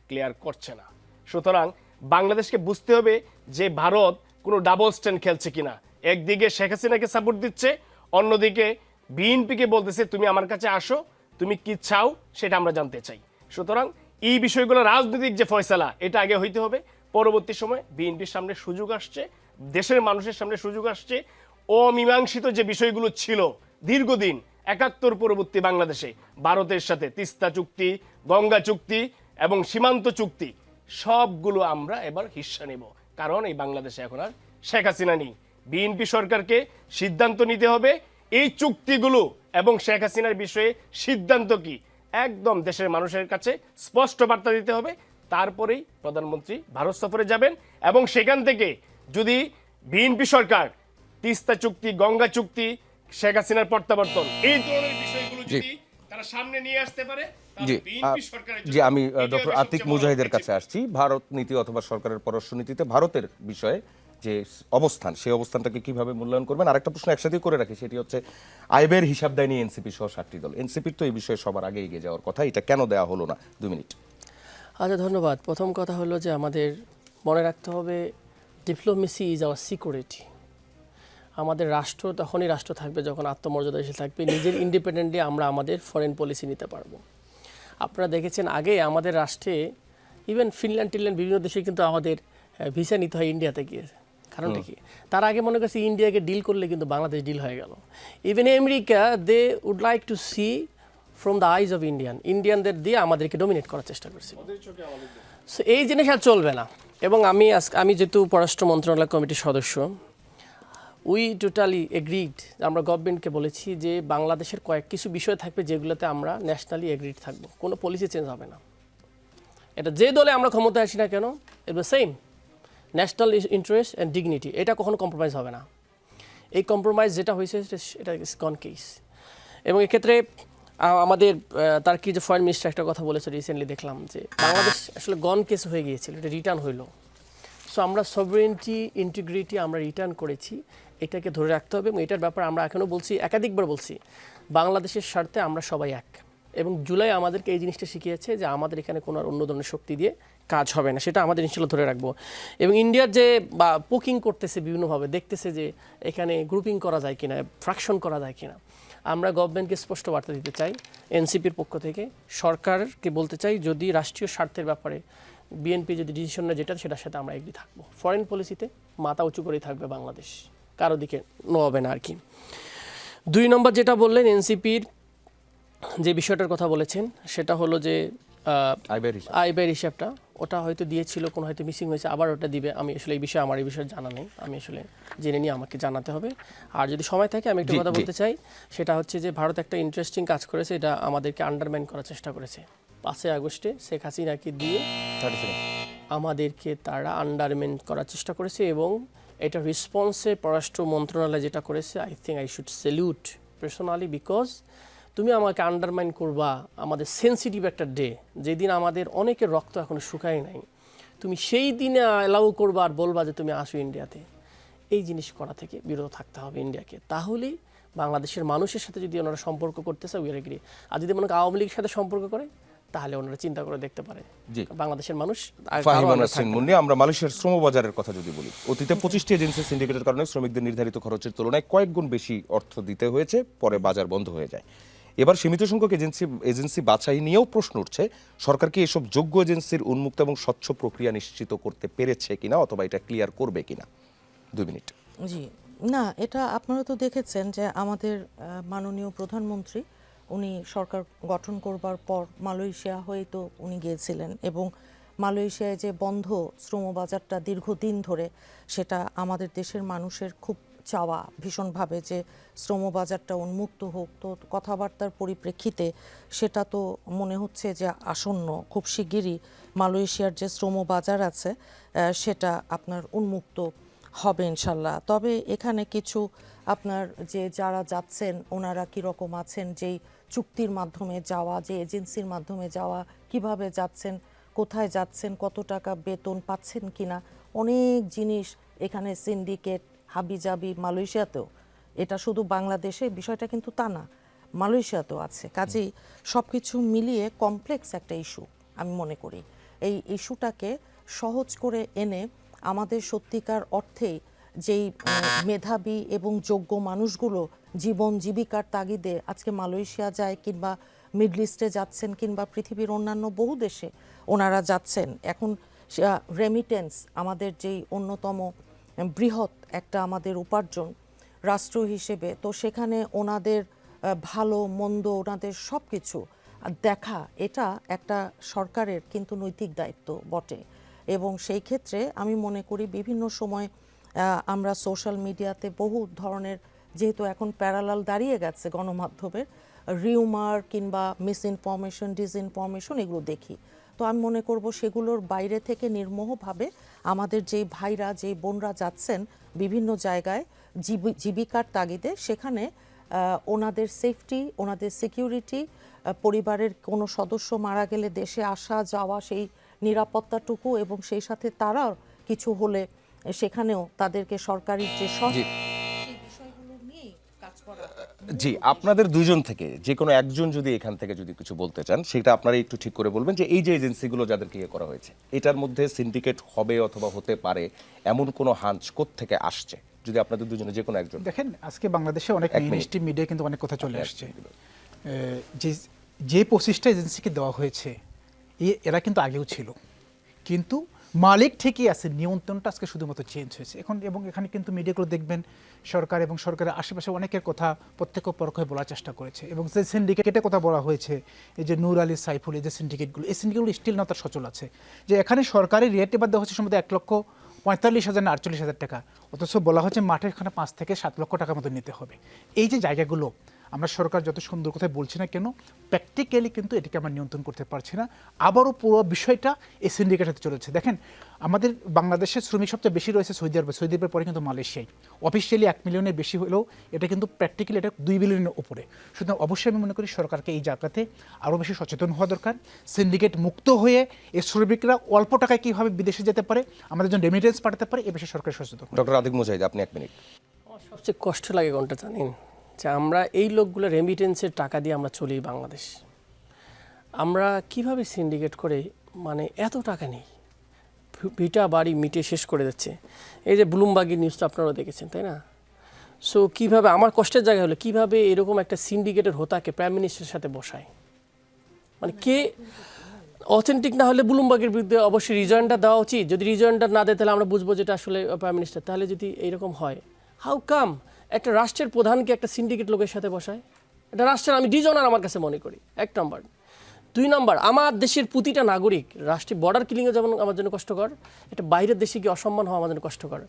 ক্লিয়ার করছে না। সুতরাং বাংলাদেশকে বুঝতে হবে যে ভারত কোনো ডাবল স্ট্যান্ড খেলছে কিনা। একদিকে শেখ হাসিনাকে সাপোর্ট দিচ্ছে, অন্যদিকে বিএনপিকে বলতেছে তুমি আমার কাছে আসো, তুমি কি চাও সেটা আমরা জানতে চাই। সুতরাং এই বিষয়গুলো রাজনৈতিক যে ফয়সালা, এটা আগে হইতে হবে। পরবর্তী সময় বিএনপির সামনে সুযোগ আসছে, দেশের মানুষের সামনে সুযোগ আসছে। অমীমাংসিত যে বিষয়গুলো ছিল দীর্ঘদিন 71 পরবর্তী বাংলাদেশে ভারতের সাথে তিস্তা চুক্তি, গঙ্গা চুক্তি এবং সীমান্ত চুক্তি, সবগুলো আমরা এবার হিস্সা নেব। কারণ এই বাংলাদেশে এখন আর শেখ হাসিনা নেই। বিএনপি সরকারকে সিদ্ধান্ত নিতে হবে এই চুক্তিগুলো এবং শেখ হাসিনার বিষয়ে সিদ্ধান্ত কি, একদম দেশের মানুষের কাছে স্পষ্ট বার্তা দিতে হবে। তারপরেই প্রধানমন্ত্রী ভারত সফরে যাবেন, এবং সেখান থেকে যদি বিএনপি সরকার তিস্তা চুক্তি, গঙ্গা চুক্তি, শেখ হাসিনার প্রত্যাবর্তন, এই ধরনের বিষয়গুলো যদি তারা সামনে নিয়ে আসতে পারে, জি, আমি ডক্টর আতিক মুজাহিদের কাছে আসছি। ভারত নীতি অথবা সরকারের পররাষ্ট্র নীতিতে ভারতের বিষয়ে যে অবস্থান, সেই অবস্থানটাকে কিভাবে মূল্যায়ন করবেন? আরেকটা প্রশ্ন একসাথে করে রাখি, সেটি হচ্ছে আইবের হিসাব দেয়নি এনসিপি সহ 7টি দল। এনসিপির তো এই বিষয়ে সবার আগে এগিয়ে যাওয়ার কথা, এটা কেন দেওয়া হলো না? 2 মিনিট। আচ্ছা, ধন্যবাদ। প্রথম কথা হলো যে আমাদের মনে রাখতে হবে ডিপ্লোমেসি ইজ আওয়ার সিকিউরিটি। আমাদের রাষ্ট্র তখনই রাষ্ট্র থাকবে যখন আত্মমর্যাদা এসে থাকবে, নিজের ইন্ডিপেন্ডেন্টলি আমরা আমাদের ফরেন পলিসি নিতে পারবো। আপনারা দেখেছেন আগে আমাদের রাষ্ট্রে ইভেন ফিনল্যান্ড বিভিন্ন দেশে কিন্তু আমাদের ভিসা নিতে হয় ইন্ডিয়াতে গিয়ে। কারণটা কি? তার আগে মনে করছে ইন্ডিয়াকে ডিল করলে কিন্তু বাংলাদেশ ডিল হয়ে গেল। Even America they would like to see from the eyes of ইন্ডিয়ানদের দিয়ে আমাদেরকে ডমিনেট করার চেষ্টা করছিল। সো এই জিনিস আর চলবে না। এবং আমি যেহেতু পররাষ্ট্র মন্ত্রণালয় কমিটির সদস্য, উই টোটালি এগ্রিড, আমরা গভর্নমেন্টকে বলেছি যে বাংলাদেশের কিছু বিষয় থাকবে যেগুলোতে আমরা ন্যাশনালি এগ্রিড থাকবো, কোনো পলিসি চেঞ্জ হবে না। এটা যে দলে আমরা ক্ষমতায় আসি না কেন, it was same national interest and dignity, এটা কখনো কম্প্রোমাইজ হবে না। এই কম্প্রোমাইজ যেটা হয়েছে এটা ইজ গন কেস। এবং এক্ষেত্রে আমাদের তার কি যে ফরেন মিনিস্টার একটা কথা বলেছে রিসেন্টলি, দেখলাম যে বাংলাদেশ আসলে গন কেস হয়ে গিয়েছিল, এটা রিটার্ন হইল। সো আমরা সভরেনিটি ইন্টিগ্রিটি আমরা রিটার্ন করেছি, এটাকে ধরে রাখতে হবে। এবং এটার ব্যাপারে আমরা এখনও বলছি, একাধিকবার বলছি, বাংলাদেশের স্বার্থে আমরা সবাই এক। এবং জুলাই আমাদেরকে এই জিনিসটা শিখিয়েছে যে আমাদের এখানে কোনো আর অন্য ধরনের শক্তি দিয়ে কাজ হবে না, সেটা আমাদের ইনশাল্লাহ ধরে রাখবো। এবং ইন্ডিয়ার যে পোকিং করতেছে বিভিন্নভাবে, দেখতেছে যে এখানে গ্রুপিং করা যায় কিনা, ফ্র্যাকশন করা যায় কিনা, আমরা গভর্নমেন্টকে স্পষ্ট বার্তা দিতে চাই এনসিপির পক্ষ থেকে, সরকারকে বলতে চাই যদি রাষ্ট্রীয় স্বার্থের ব্যাপারে বিএনপি যদি ডিসিশন নেয় যেটা, সেটার সাথে আমরা এগিয়ে থাকবো। ফরেন পলিসিতে মাথা উঁচু করেই থাকবে বাংলাদেশ, কারো দিকে নোয়াবে না আর কি। 2 নম্বর যেটা বললেন, এনসিপির যে বিষয়টার কথা বলেছেন সেটা হলো যে আয় ব্যয়ের হিসাবটা, ওটা হয়তো দিয়েছিল, কোনো হয়তো মিসিং হয়েছে, আবার ওটা দিবে। আমি আসলে এই বিষয়ে আমার এই বিষয়ে জানা নেই, আমি আসলে জেনে নিয়ে আমাকে জানাতে হবে। আর যদি সময় থাকে আমি একটু কথা বলতে চাই, সেটা হচ্ছে যে ভারত একটা ইন্টারেস্টিং কাজ করেছে, এটা আমাদেরকে আন্ডারমাইন করার চেষ্টা করেছে। 5 আগস্টে শেখ হাসিনাকে দিয়ে আমাদেরকে তারা আন্ডারমাইন করার চেষ্টা করেছে। এবং এটা রেসপন্সে পররাষ্ট্র মন্ত্রণালয় যেটা করেছে, I think I should salute personally, because তুমি আমাকে আন্ডারমাইন করবা আমাদের সেন্সিটিভ একটা ডে, যেদিন আমাদের অনেকের রক্ত এখনো শুকায় নাই, তুমি সেই দিনে অ্যালাউ করবা আর বলবা যে তুমি আসো ইন্ডিয়াতে। এই জিনিস করা থেকে বিরত থাকতে হবে ইন্ডিয়াকে। তাহলেই বাংলাদেশের মানুষের সাথে যদি ওনারা সম্পর্ক করতে চায়, উই আর এগ্রি। আর যদি মনে আওয়ামী লীগের সাথে সম্পর্ক করে, তাহলে ওনারা চিন্তা করে দেখতে পারে বাংলাদেশের মানুষ। আমরা মালয়েশিয়ার শ্রমবাজারের কথা যদি বলি, অতীতে 25টি এজেন্সি সিন্ডিকেটের কারণে শ্রমিকদের নির্ধারিত খরচের তুলনায় কয়েক গুণ বেশি অর্থ দিতে হয়েছে, পরে বাজার বন্ধ হয়ে যায়। এবার সীমিত সংখ্যক এজেন্সি বাছাই নিয়েও প্রশ্ন উঠছে, সরকার কি এসব যোগ্য এজেন্সির উন্মুক্ত এবং স্বচ্ছ প্রক্রিয়া নিশ্চিত করতে পেরেছে কিনা, অথবা এটা ক্লিয়ার করবে কিনা? 2 মিনিট। জি না, এটা আপনারা তো দেখেছেন যে আমাদের মাননীয় প্রধানমন্ত্রী উনি সরকার গঠন করবার পর মালয়েশিয়া হয়ে তো উনি গিয়েছিলেন, এবং মালয়েশিয়ায় যে বন্ধ শ্রমবাজারটা দীর্ঘদিন ধরে, সেটা আমাদের দেশের মানুষের খুব চাওয়া ভীষণভাবে যে শ্রমবাজারটা উন্মুক্ত হোক। তো কথাবার্তার পরিপ্রেক্ষিতে সেটা তো মনে হচ্ছে যে আসন্ন, খুব শিগগিরই মালয়েশিয়ার যে শ্রমবাজার আছে সেটা আপনার উন্মুক্ত হবে ইনশাল্লাহ। তবে এখানে কিছু আপনার যে যারা যাচ্ছেন ওনারা কীরকম আছেন, যেই চুক্তির মাধ্যমে যাওয়া, যে এজেন্সির মাধ্যমে যাওয়া, কিভাবে যাচ্ছেন, কোথায় যাচ্ছেন, কত টাকা বেতন পাচ্ছেন কিনা, অনেক জিনিস এখানে সিন্ডিকেট হাবিজাবি। মালয়েশিয়াতেও এটা শুধু বাংলাদেশে বিষয়টা কিন্তু তা না, মালয়েশিয়াতেও আছে। কাজেই সব কিছু মিলিয়ে কমপ্লেক্স একটা ইস্যু আমি মনে করি। এই ইস্যুটাকে সহজ করে এনে আমাদের সত্যিকার অর্থেই যেই মেধাবী এবং যোগ্য মানুষগুলো জীবন জীবিকার তাগিদে আজকে মালয়েশিয়া যায়, কিংবা মিডল ইস্টে যাচ্ছেন, কিংবা পৃথিবীর অন্যান্য বহু দেশে ওনারা যাচ্ছেন। এখন রেমিটেন্স আমাদের যেই অন্যতম বৃহৎ একটা আমাদের উপার্জন রাষ্ট্র হিসেবে, তো সেখানে ওনাদের ভালো মন্দ, ওনাদের সব কিছু দেখা, এটা একটা সরকারের কিন্তু নৈতিক দায়িত্ব বটে। এবং সেই ক্ষেত্রে আমি মনে করি বিভিন্ন সময় আমরা সোশ্যাল মিডিয়াতে বহু ধরনের, যেহেতু এখন প্যারালাল দাঁড়িয়ে গেছে গণমাধ্যমের, রিউমার কিংবা মিসইনফরমেশন, ডিসইনফরমেশন, এগুলো দেখি। তো আমি মনে করব সেগুলোর বাইরে থেকে নির্মোহভাবে আমাদের যেই ভাইরা, যেই বোনরা যাচ্ছেন বিভিন্ন জায়গায় জীবিকার তাগিদে, সেখানে ওনাদের সেফটি, ওনাদের সিকিউরিটি, পরিবারের কোনো সদস্য মারা গেলে দেশে আসা যাওয়া, সেই নিরাপত্তাটুকু, এবং সেই সাথে তারাও কিছু হলে সেখানেও তাদেরকে সরকারি যে বিষয়গুলো নিয়ে কাজ করা। জি, আপনাদের দুইজন থেকে যে কোনো একজন যদি এখান থেকে যদি কিছু বলতে চান, সেটা আপনারা একটু ঠিক করে বলবেন যে এই যে এজেন্সিগুলো যাদেরকে ইয়ে করা হয়েছে, এটার মধ্যে সিন্ডিকেট হবে অথবা হতে পারে এমন কোনো হাঞ্চ কোত্থেকে আসছে, যদি আপনাদের দুজনে যে কোনো একজন। দেখেন, আজকে বাংলাদেশে অনেক মিনিস্ট্রি মিডিয়া কিন্তু অনেক কথা চলে আসছে যে 25টা এজেন্সিকে দেওয়া হয়েছে, এরা কিন্তু আগেও ছিল, কিন্তু মালিক ঠিকই আছে, নিয়ন্ত্রণটা আজকে শুধুমাত্র চেঞ্জ হয়েছে এখন। এবং এখানে কিন্তু মিডিয়াগুলো দেখবেন সরকার এবং সরকারের আশেপাশে অনেকের কথা প্রত্যক্ষ পরোক্ষে বলার চেষ্টা করেছে। এবং যে সিন্ডিকেটের কথা বলা হয়েছে, এই যে নূর আলী, সাইফুল, এই যে সিন্ডিকেটগুলো, এই সিন্ডিকেটগুলো স্টিল না তার সচল আছে। যে এখানে সরকারি রেট এবার দেওয়া হচ্ছে সম্ভবত 1,45,000 না 48,000 টাকা, অথচ বলা হচ্ছে মাঠের এখানে 5 থেকে 7 লক্ষ টাকার মতো নিতে হবে। এই যে জায়গাগুলো আমরা সরকার যত সুন্দর কথা বলছি না কেন, প্র্যাকটিক্যালি কিন্তু এটিকে আমরা নিয়ন্ত্রণ করতে পারছি না। আবারও পুরো বিষয়টা এই সিন্ডিকেট হতে চলেছে। দেখেন আমাদের বাংলাদেশের শ্রমিক সবচেয়ে বেশি রয়েছে সৌদি আরবে, সৌদি আরবের পরে কিন্তু মালয়েশিয়ায়। অফিসিয়ালি 1 মিলিয়নের বেশি হলেও এটা কিন্তু প্র্যাকটিক্যালি এটা 2 বিলিয়নের উপরে। সুতরাং অবশ্যই আমি মনে করি সরকারকে এই জায়গাতে আরও বেশি সচেতন হওয়া দরকার। সিন্ডিকেট মুক্ত হয়ে এই শ্রমিকরা অল্প টাকায় কীভাবে বিদেশে যেতে পারে, আমাদের জন্য রেমিটেন্স পাঠাতে পারে, এ বিষয়ে সরকার সচেতন। ডক্টর আতিক মুজাহিদ, আপনি 1 মিনিট। আমার সবচেয়ে কষ্ট লাগে কোনটা জানেন, যে আমরা এই লোকগুলো রেমিটেন্সের টাকা দিয়ে আমরা চলি বাংলাদেশ, আমরা কিভাবে সিন্ডিকেট করে মানে এত টাকা নেই, ভিটা বাড়ি মিটে শেষ করে যাচ্ছে। এই যে ব্লুমবার্গের নিউজটা আপনারাও দেখেছেন, তাই না? সো কিভাবে, আমার কষ্টের জায়গা হলো কিভাবে এরকম একটা সিন্ডিকেটের হোতাকে প্রাইম মিনিস্টারের সাথে বসায়, মানে কে অথেন্টিক না হলে ব্লুমবার্গের বিরুদ্ধে অবশ্যই রিজয়েন্টটা দেওয়া উচিত। যদি রিজয়েন্টটা না দেয় তাহলে আমরা বুঝবো যেটা আসলে প্রাইম মিনিস্টার। তাহলে যদি এইরকম হয়, হাউ কাম একটা রাষ্ট্রের প্রধানকে একটা সিন্ডিকেট লোকের সাথে বসায়? এটা রাষ্ট্রের আমি ডিজনার আমার কাছে মনে করি, 1 নম্বর। 2 নম্বর, আমার দেশের প্রতিটা নাগরিক, রাষ্ট্রীয় বর্ডার কিলিংয়ে যেমন আমার জন্য কষ্টকর, এটা বাইরের দেশে গিয়ে অসম্মান হওয়া আমার জন্য কষ্টকর।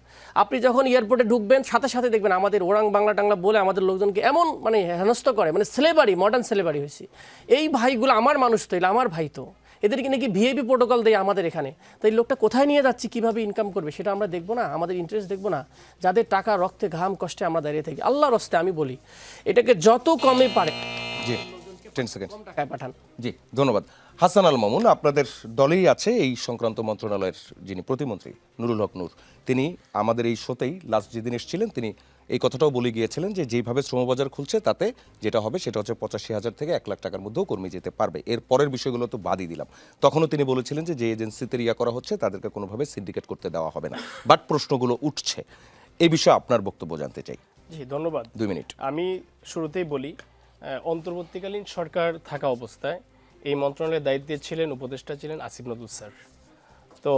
আপনি যখন এয়ারপোর্টে ঢুকবেন সাথে সাথে দেখবেন আমাদের ওরাং বাংলা টাংলা বলে আমাদের লোকজনকে এমন মানে হেনস্থ করে, মানে স্লেভারি, মডার্ন স্লেভারি হয়েছে। এই ভাইগুলো আমার মানুষ তো, এগুলো আমার ভাই তো, এদেরকে নাকি ভিআইপি প্রোটোকল দেয় আমাদের এখানে। তো এই লোকটা কোথায় নিয়ে যাচ্ছে, কিভাবে ইনকাম করবে সেটা আমরা দেখবো না, আমাদের ইন্টারেস্ট দেখবো না? যাদের টাকা, রক্তে, ঘাম, কষ্টে আমরা দাঁড়িয়ে থাকি, আল্লাহর রাস্তে আমি বলি এটাকে যত কমে পারে জি 10 সেকেন্ড। টাকায় পাঠান। জি ধন্যবাদ। হাসান আল মামুন, আপনাদের দলেই আছে এই সংক্রান্ত মন্ত্রণালয়ের যিনি প্রতিমন্ত্রী নুরুল হক নূর, তিনি আমাদের এই শোতেই লাস্ট যেদিন এসেছিলেন তিনি এই কথাটাও বলে গিয়েছিলেন যে যেভাবে শ্রমবাজার খুলছে তাতে যেটা হবে সেটা হচ্ছে 85,000 থেকে 1 লাখ টাকার মধ্যেও কর্মী যেতে পারবে। এর পরের বিষয়গুলো তো বাদই দিলাম। তখনও তিনি বলেছিলেন যে যে এজেন্সিতে ইয়া করা হচ্ছে তাদেরকে কোনোভাবে সিন্ডিকেট করতে দেওয়া হবে না, বাট প্রশ্নগুলো উঠছে। এই বিষয়ে আপনার বক্তব্য জানতে চাই। জি ধন্যবাদ। 2 মিনিট। আমি শুরুতেই বলি, অন্তর্বর্তীকালীন সরকার থাকা অবস্থায় এই মন্ত্রণালয়ের দায়িত্বে ছিলেন, উপদেষ্টা ছিলেন আসিফ নজরুল স্যার। তো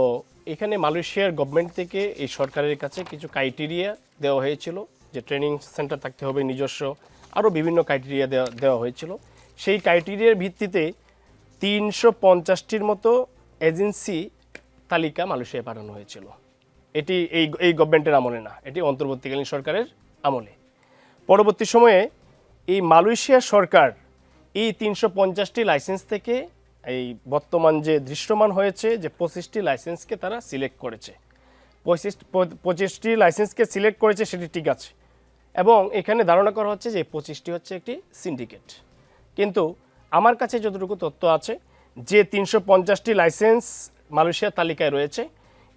এখানে মালয়েশিয়ার গভর্নমেন্ট থেকে এই সরকারের কাছে কিছু ক্রাইটেরিয়া দেওয়া হয়েছিল, যে ট্রেনিং সেন্টার থাকতে হবে নিজস্ব, আরও বিভিন্ন ক্রাইটেরিয়া দেওয়া হয়েছিল। সেই ক্রাইটেরিয়ার ভিত্তিতে 350টির মতো এজেন্সি তালিকা মালয়েশিয়ায় পাঠানো হয়েছিল। এটি এই গভর্নমেন্টের আমলে না, এটি অন্তর্বর্তীকালীন সরকারের আমলে। পরবর্তী সময়ে এই মালয়েশিয়া সরকার এই 350টি লাইসেন্স থেকে এই বর্তমান যে দৃশ্যমান হয়েছে যে 25টি লাইসেন্সকে তারা সিলেক্ট করেছে, 25টি লাইসেন্সকে সিলেক্ট করেছে, সেটি ঠিক আছে। এবং এখানে ধারণা করা হচ্ছে যে 25টি হচ্ছে একটি সিন্ডিকেট। কিন্তু আমার কাছে যতটুকু তথ্য আছে যে 350টি লাইসেন্স মালয়েশিয়ার তালিকায় রয়েছে,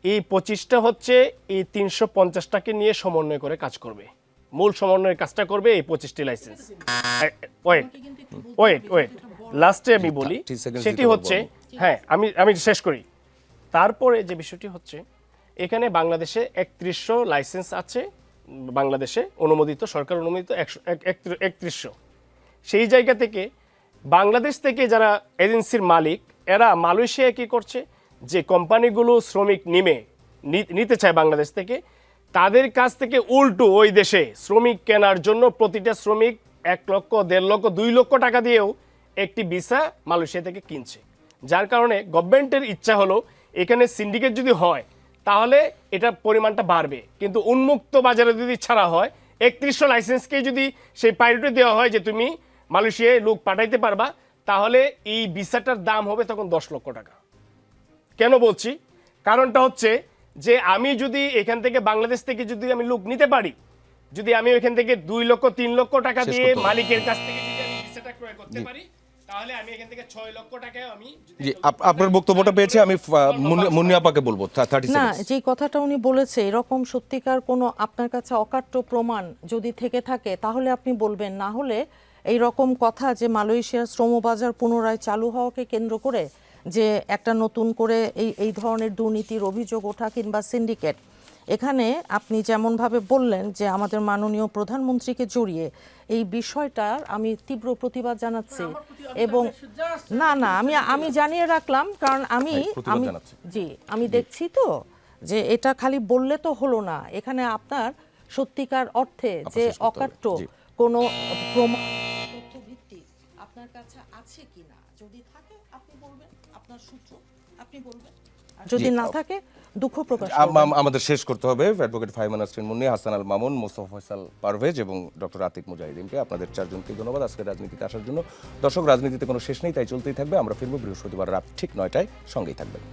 এই 25টা হচ্ছে এই 350টাকে নিয়ে সমন্বয় করে কাজ করবে, মূল সমন্বয়ের কাজটা করবে এই 25টি লাইসেন্স। ওয়েট লাস্টে আমি বলি, সেটি হচ্ছে, হ্যাঁ আমি শেষ করি। তারপরে যে বিষয়টি হচ্ছে, এখানে বাংলাদেশে 3100 লাইসেন্স আছে, বাংলাদেশে অনুমোদিত, সরকার অনুমোদিত 3100। সেই জায়গা থেকে বাংলাদেশ থেকে যারা এজেন্সির মালিক, এরা মালয়েশিয়ায় কী করছে, যে কোম্পানিগুলো শ্রমিক নিতে চায় বাংলাদেশ থেকে, তাদের কাছ থেকে উল্টো ওই দেশে শ্রমিক কেনার জন্য প্রতিটা শ্রমিক 1 লক্ষ, 1.5 লক্ষ, 2 লক্ষ টাকা দিয়েও একটি ভিসা মালয়েশিয়া থেকে কিনছে। যার কারণে গভর্নমেন্টের ইচ্ছা হলো এখানে সিন্ডিকেট যদি হয় তাহলে এটা পরিমাণটা বাড়বে, কিন্তু উন্মুক্ত বাজারে যদি ছাড়া হয়, 3100 লাইসেন্সকে যদি সেই প্রায়োরিটি দেওয়া হয় যে তুমি মালয়েশিয়ায় লোক পাঠাইতে পারবা, তাহলে এই ভিসাটার দাম হবে তখন 10 লক্ষ টাকা। কেন বলছি? কারণটা হচ্ছে যে আমি যদি এখান থেকে বাংলাদেশ থেকে যদি আমি লোক নিতে পারি, যদি আমি ওইখান থেকে 2 লক্ষ 3 লক্ষ টাকা দিয়ে মালিকের কাছ থেকে যদি আমি ভিসাটা ক্রয় করতে পারি, তাহলে আমি এখান থেকে 6 লক্ষ টাকায় আমি জি আপনার বক্তব্যটা পেয়েছি। আমি মুন্নি আপাকে বলবো 30 না, সেকেন্ড। যে কথাটা উনি বলেছে, এরকম সত্যিকার কোনো আপনার কাছে অকাট্য প্রমাণ যদি থেকে থাকে তাহলে আপনি বলবেন, না হলে এই রকম কথা যে মালয়েশিয়ার শ্রমবাজার পুনরায় চালু হওয়াকে কেন্দ্র করে যে একটা নতুন করে এই ধরনের দুর্নীতির অভিযোগ ওঠা কিংবা সিন্ডিকেট, এখানে আপনি যেমনভাবে বললেন যে আমাদের মাননীয় প্রধানমন্ত্রীকে জড়িয়ে এই বিষয়টার আমি তীব্র প্রতিবাদ জানাচ্ছি এবং না আমি জানিয়ে রাখলাম, কারণ আমি প্রতিবাদ আমি জানাচ্ছি। জি আমি দেখছি তো যে এটা খালি বললে তো হলো না, এখানে আপনার সত্যিকার অর্থে যে শেষ করতে হবে। অকাট্য জি। কোনো প্রমাণ তথ্যভিত্তিক আপনার কাছে আছে কিনা, যদি থাকে আপনি বলবেন, আপনার সূত্র আপনি বলবেন, আর যদি জি। না থাকে দুঃখ প্রকাশ করবেন। আমাদের শেষ করতে হবে। অ্যাডভোকেট ফাহিমা নাসরিন মুন্নি, হাসান আল মামুন, মোস্তফা ফয়সাল পারভেজ এবং ডক্টর আতিক মুজাহিদিনকে, আপনাদের চারজনকে ধন্যবাদ আজকের রাজনীতিতে আসার জন্য। দর্শক, রাজনীতিতে কোনো শেষ নেই, তাই চলতেই থাকবে। আমরা ফিরব বৃহস্পতিবার রাত ঠিক 9টায়, সঙ্গেই থাকবেন।